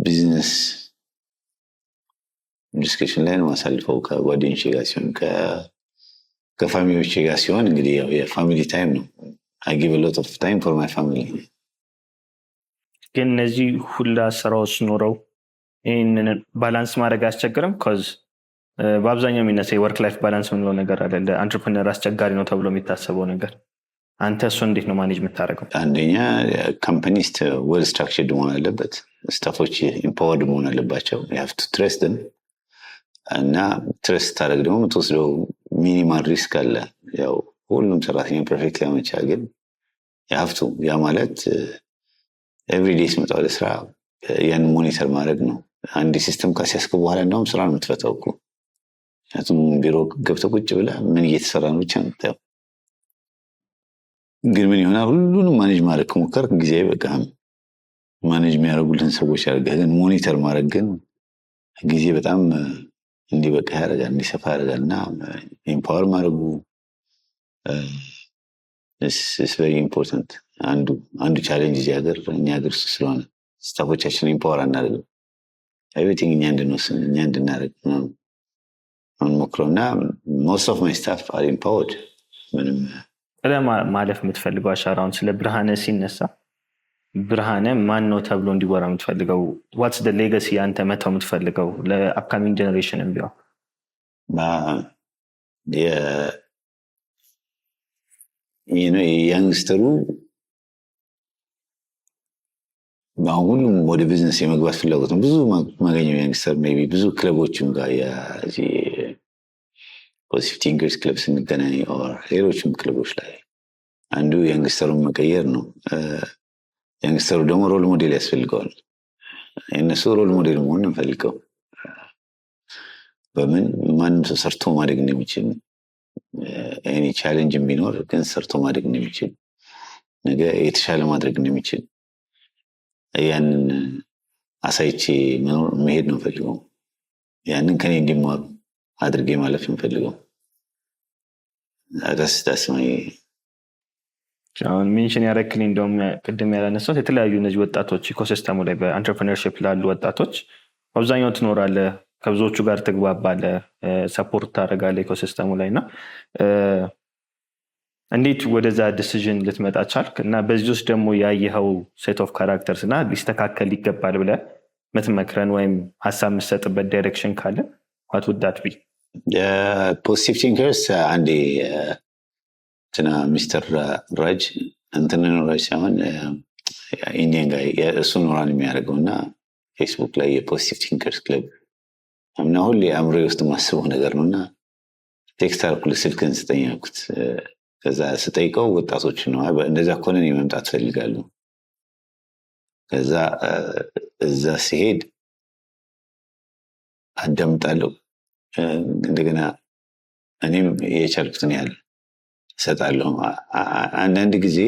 ቢዝነስ ዲስከሽን ላይ ነው ማሳልፈው ከጓደኞቼ ጋር ሲሆን ከፋሚሊዎቼ ጋር ሲሆን እንግዲህ ያው የፋሚሊ ታይም ነው። I give a lot of time for my family። ግን እነዚህ ሁላ ስራዎች ኖረው ይህንን ባላንስ ማድረግ አያስቸግርም? ኮዝ በአብዛኛው የሚነሳ የወርክ ላይፍ ባላንስ ምንለው ነገር አለ። ለአንትርፕረነር አስቸጋሪ ነው ተብሎ የሚታሰበው ነገር አንተ እሱ እንዴት ነው ማኔጅ የምታደርገው? አንደኛ ካምፓኒ ዌል ስትራክቸርድ መሆን አለበት። ስታፎች ኢምፓወርድ መሆን አለባቸው። you have to trust them እና ትረስት ታደርግ ደግሞ የምትወስደው ሚኒማል ሪስክ አለ። ያው ሁሉም ሰራተኛ ፐርፌክት ላይመቻ፣ ግን የሀፍቱ ያ ማለት ኤቭሪዴይ ስመጣ ወደ ስራ ያን ሞኒተር ማድረግ ነው። አንድ ሲስተም ካሲያስክ በኋላ እንደውም ስራ ነው የምትፈታው እኮ። ምክንያቱም ቢሮ ገብተህ ቁጭ ብለህ ምን እየተሰራ ነው ብቻ ነው የምታየው። ግን ምን ይሆናል ሁሉንም ማኔጅ ማድረግ ከሞከርክ ጊዜ አይበቃህም። ማኔጅ የሚያደርጉልን ሰዎች አድርገህ ግን ሞኒተር ማድረግ ግን ጊዜ በጣም እንዲበቃ ያደርጋል፣ እንዲሰፋ ያደርጋል። እና ኢምፓወር ማድረጉ is very important። አንዱ ቻሌንጅ እዚህ ሀገር እኛ ሀገር ስለሆነ ስታፎቻችን ኢምፓወር አናደርግም። ኤቭሪቲንግ እኛ እንድንወስን እኛ እንድናደርግ ሞክረው እና most of my staff are empowered። ምንም ማለፍ የምትፈልገው አሻራውን ስለ ብርሃነ ሲነሳ ብርሃነ ማን ነው ተብሎ እንዲወራ የምትፈልገው? ዋትስ ደ ሌጋሲ አንተ መተው የምትፈልገው ለአፕካሚንግ ጀኔሬሽን ቢሆን? የያንግስተሩ በአሁኑም ወደ ቢዝነስ የመግባት ፍላጎት ነው ብዙ ማገኘው ያንግስተር ሜይ ቢ ብዙ ክለቦችም ጋር ፖዚቲቭ ቲንከርስ ክለብ ስንገናኝ ኦር ሌሎችም ክለቦች ላይ አንዱ ያንግስተሩን መቀየር ነው። ያንግስተሩ ደግሞ ሮል ሞዴል ያስፈልገዋል። የእነሱ ሮል ሞዴል መሆን እንፈልገው። በምን ማንም ሰው ሰርቶ ማደግ እንደሚችል ኤኒ ቻሌንጅ ቢኖር ግን ሰርቶ ማደግ እንደሚችል ነገ የተሻለ ማድረግ እንደሚችል ያንን አሳይቼ መሄድ ነው ፈልገው። ያንን ከኔ እንዲማሩ አድርጌ ማለፍ እንፈልገው። አዳስዳስማይ አሁን ሜንሽን ያደረክልኝ እንደውም ቅድም ያላነሳሁት የተለያዩ እነዚህ ወጣቶች ኢኮሲስተሙ ላይ በአንትርፕረነርሺፕ ላሉ ወጣቶች አብዛኛው ትኖራለህ፣ ከብዙዎቹ ጋር ትግባባለህ፣ ሰፖርት ታደርጋለህ ኢኮሲስተሙ ላይ እና እንዴት ወደዛ ዲሲዥን ልትመጣ ቻልክ? እና በዚህ ውስጥ ደግሞ ያየኸው ሴት ኦፍ ካራክተርስ እና ሊስተካከል ይገባል ብለህ የምትመክረን ወይም ሀሳብ የምትሰጥበት ዳይሬክሽን ካለ what would that be? ፖዚቲቭ ቲንከርስ አንዴ ትና ሚስተር ራጅ እንትን ራጅ ሳይሆን ኢንዲያን ጋር እሱ ኖራን የሚያደርገው እና ፌስቡክ ላይ የፖዚቲቭ ቲንከርስ ክለብ እና ሁሌ አእምሮዬ ውስጥ ማስበው ነገር ነው እና ቴክስት አልኩት፣ ስልክህን ስጠኝ አልኩት። ከዛ ስጠይቀው ወጣቶች ነው እንደዛ ከሆነ እኔ መምጣት ፈልጋለሁ። ከዛ እዛ ሲሄድ አዳምጣለሁ። እንደገና እኔም የቻልኩትን ያህል እሰጣለሁ። አንዳንድ ጊዜ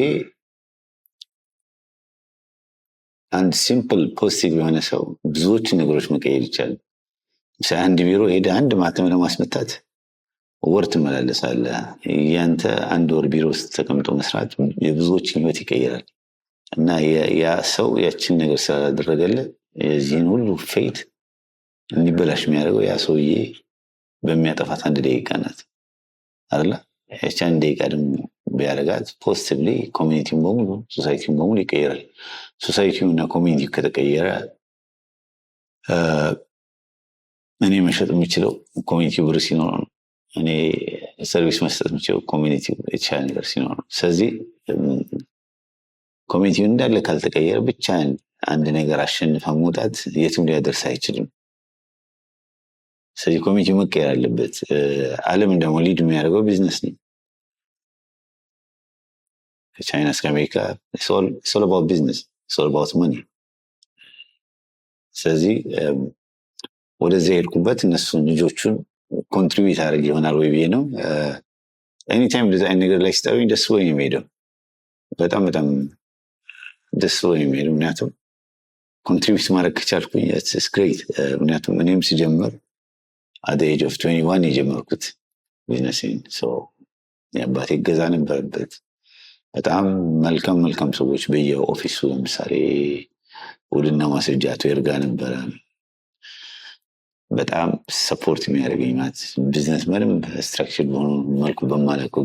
አንድ ሲምፕል ፖዚቲቭ የሆነ ሰው ብዙዎች ነገሮች መቀየር ይቻላል። አንድ ቢሮ ሄደ አንድ ማተም ለማስመታት ወር ትመላለሳለህ። ያንተ አንድ ወር ቢሮ ውስጥ ተቀምጦ መስራት የብዙዎችን ህይወት ይቀይራል። እና ያ ሰው ያችን ነገር ስላደረገለት የዚህን ሁሉ ፌት እንዲበላሽ የሚያደርገው ያ ሰውዬ በሚያጠፋት 1 ደቂቃ ናት አይደለ? ያቺ 1 ደቂቃ ደግሞ ቢያደርጋት ፖዚቲቭሊ ኮሚኒቲውን በሙሉ ሶሳይቲውን በሙሉ ይቀይራል። ሶሳይቲው እና ኮሚኒቲው ከተቀየረ እኔ መሸጥ የምችለው ኮሚኒቲው ብር ሲኖር ነው። እኔ ሰርቪስ መስጠት የምችለው ኮሚኒቲው የተሻለ ነገር ሲኖር ነው። ስለዚህ ኮሚኒቲው እንዳለ ካልተቀየረ ብቻ አንድ ነገር አሸንፈ መውጣት የትም ሊያደርስ አይችልም። ስለዚህ ኮሚኒቲው መቀየር አለበት። ዓለም ደግሞ ሊድ የሚያደርገው ቢዝነስ ነው። ከቻይና እስከ አሜሪካ it's all about business, it's all about money። ስለዚህ ወደዚህ ሄድኩበት እነሱን ልጆቹን ኮንትሪቢዩት አድርግ ይሆናል ወይ ብዬ ነው። ኤኒታይም ዲዛይን ነገር ላይ ስጠሩኝ ደስ ብሎኝ ነው የምሄደው። በጣም በጣም ደስ ብሎኝ ነው የምሄደው። ምክንያቱም ኮንትሪቢዩት ማድረግ ከቻልኩኝ it's great። ምክንያቱም እኔም ሲጀምር at the age of 21 የጀመርኩት ቢዝነሴን። የአባቴ እገዛ ነበረበት። በጣም መልካም ሰዎች በየኦፊሱ ለምሳሌ ውልና ማስረጃ አቶ ይርጋ ነበረ በጣም ሰፖርት የሚያደርገኝ። ማለት ቢዝነስ ምንም ስትራክቸር በሆኑ መልኩ በማላውቀው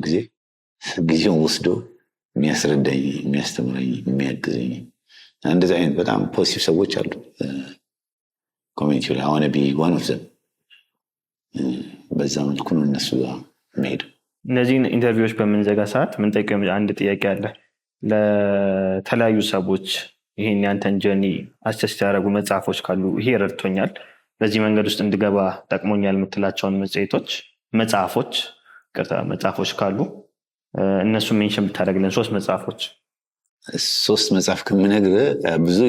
ጊዜውን ወስዶ የሚያስረዳኝ፣ የሚያስተምረኝ፣ የሚያግዘኝ እንደዚህ አይነት በጣም ፖዚቲቭ ሰዎች አሉ ኮሚኒቲው ላይ። አሁን ቢ ዋን ኦፍ ዘም በዛ መልኩ ነው እነሱ ጋር መሄድ። እነዚህን ኢንተርቪዎች በምንዘጋ ሰዓት ምንጠይቀው አንድ ጥያቄ አለ። ለተለያዩ ሰዎች ይሄን ያንተን ጀርኒ አክሰስ ያደረጉ መጽሐፎች ካሉ ይሄ ረድቶኛል፣ በዚህ መንገድ ውስጥ እንድገባ ጠቅሞኛል የምትላቸውን መጽሐፎች ካሉ እነሱ ሜንሽን ብታደርግልን። 3 መጽሐፎች። 3 መጽሐፍ ከምነግርህ ብዙ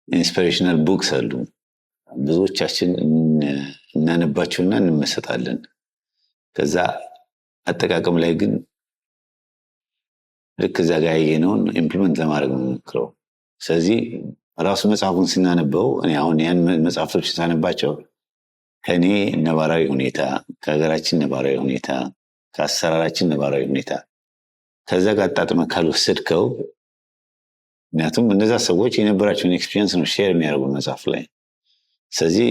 የኢንስፒሬሽናል ቡክስ አሉ። ብዙዎቻችን እናነባቸውና እንመሰጣለን። ከዛ አጠቃቀም ላይ ግን ልክ እዛ ጋር ያየነውን ኢምፕሊመንት ለማድረግ ነው የምንሞክረው። ስለዚህ ራሱ መጽሐፉን ስናነበው እኔ አሁን ያን መጽሐፍቶች ሳነባቸው ከኔ ነባራዊ ሁኔታ፣ ከሀገራችን ነባራዊ ሁኔታ፣ ከአሰራራችን ነባራዊ ሁኔታ ከዛ ጋር አጣጥመህ ካልወሰድከው፣ ምክንያቱም እነዛ ሰዎች የነበራቸውን ኤክስፒሪየንስ ነው ሼር የሚያደርጉ መጽሐፍ ላይ። ስለዚህ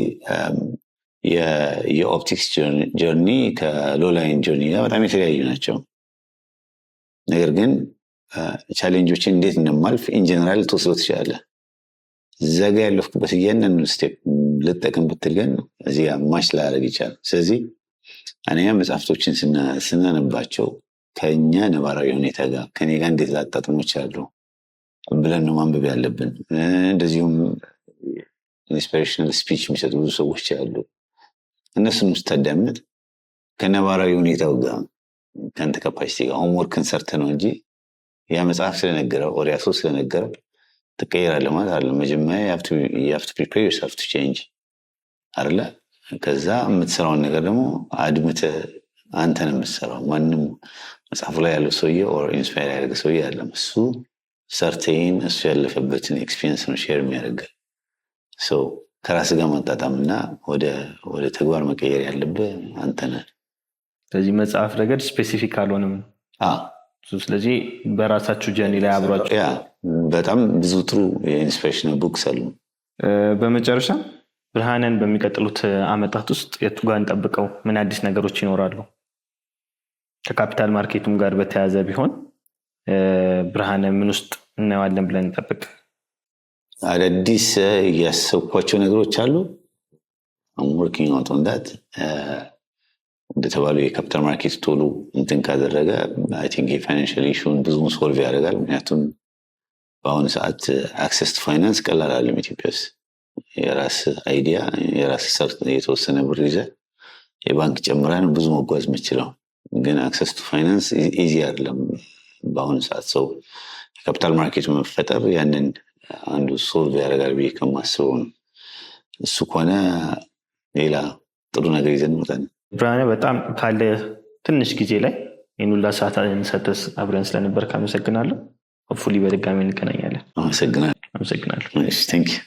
የኦፕቲክስ ጆርኒ ከሎላይን ጆርኒ ጋር በጣም የተለያዩ ናቸው። ነገር ግን ቻሌንጆችን እንዴት እንደማልፍ ኢንጀነራል ተወስዶ ትችላለህ። እዛ ጋ ያለፍኩበት እያንዳንዱ ስቴፕ ልጠቀም ብትል ግን እዚህ ጋር ማች ላያደርግ ይቻላል። ስለዚህ አንደኛ መጽሐፍቶችን ስናነባቸው ከኛ ነባራዊ ሁኔታ ጋር ከኔ ጋር እንዴት ላጣጥሞ ይችላሉ ብለን ነው ማንበብ ያለብን። እንደዚሁም ኢንስፒሬሽናል ስፒች የሚሰጡ ብዙ ሰዎች አሉ። እነሱን ስታዳምጥ ከነባራዊ ሁኔታው ጋር ከአንተ ካፓሲቲ ጋር ሆምወርክን ሰርተህ ነው እንጂ ያ መጽሐፍ ስለነገረው ኦሪያ ሰው ስለነገረው ትቀይራለህ ማለት አይደለም። መጀመሪያ you have to prepare yourself to change አይደለ? ከዛ የምትሰራውን ነገር ደግሞ አድምተህ አንተ ነው የምትሰራው። ማንም መጽሐፉ ላይ ያለው ሰውዬ ኦር ኢንስፓየር ያደረገ ሰውዬ አይደለም። እሱ ሰርቴን እሱ ያለፈበትን ኤክስፒሪየንስ ነው ሼር የሚያደርገው። ከራስ ጋር ማጣጣምና ወደ ተግባር መቀየር ያለብህ አንተ ነህ። ስለዚህ መጽሐፍ ረገድ ስፔሲፊክ አልሆንም። ስለዚህ በራሳችሁ ጀርኒ ላይ አብሯችሁ በጣም ብዙ ጥሩ የኢንስፒሬሽናል ቡክስ አሉ። በመጨረሻ ብርሃንን በሚቀጥሉት ዓመታት ውስጥ የቱ ጋር እንጠብቀው? ምን አዲስ ነገሮች ይኖራሉ? ከካፒታል ማርኬቱም ጋር በተያያዘ ቢሆን ብርሃንን ምን ውስጥ እናየዋለን ብለን እንጠብቅ? አዳዲስ ያሰብኳቸው ነገሮች አሉ። I'm working out on that። እንደተባለው የካፒታል ማርኬት ቶሎ እንትን ካደረገ I think የፋይናንሻል ኢሹን ብዙም ሶልቭ ያደርጋል። ምክንያቱም በአሁኑ ሰዓት አክሰስ ቱ ፋይናንስ ቀላል አይደለም። ኢትዮጵያ ውስጥ የራስ አይዲያ የራስ ሰርት የተወሰነ ብር ይዘህ የባንክ ጨምረን ብዙ መጓዝ የምችለው፣ ግን አክሰስ ቱ ፋይናንስ ኢዚ አይደለም በአሁኑ ሰዓት። ሰው ካፒታል ማርኬት መፈጠር ያንን አንዱ ሶልቭ ያደርጋል ብዬ ከማስበው ነው። እሱ ከሆነ ሌላ ጥሩ ነገር ይዘን እንመጣለን። ብርሃነ በጣም ካለ ትንሽ ጊዜ ላይ የኑላ ሰዓት እንሰጥስ አብረን ስለነበር ካመሰግናለሁ። ሆፕፉሊ በድጋሚ እንገናኛለን። አመሰግናለሁ። አመሰግናለሁ። ቴንክ ዩ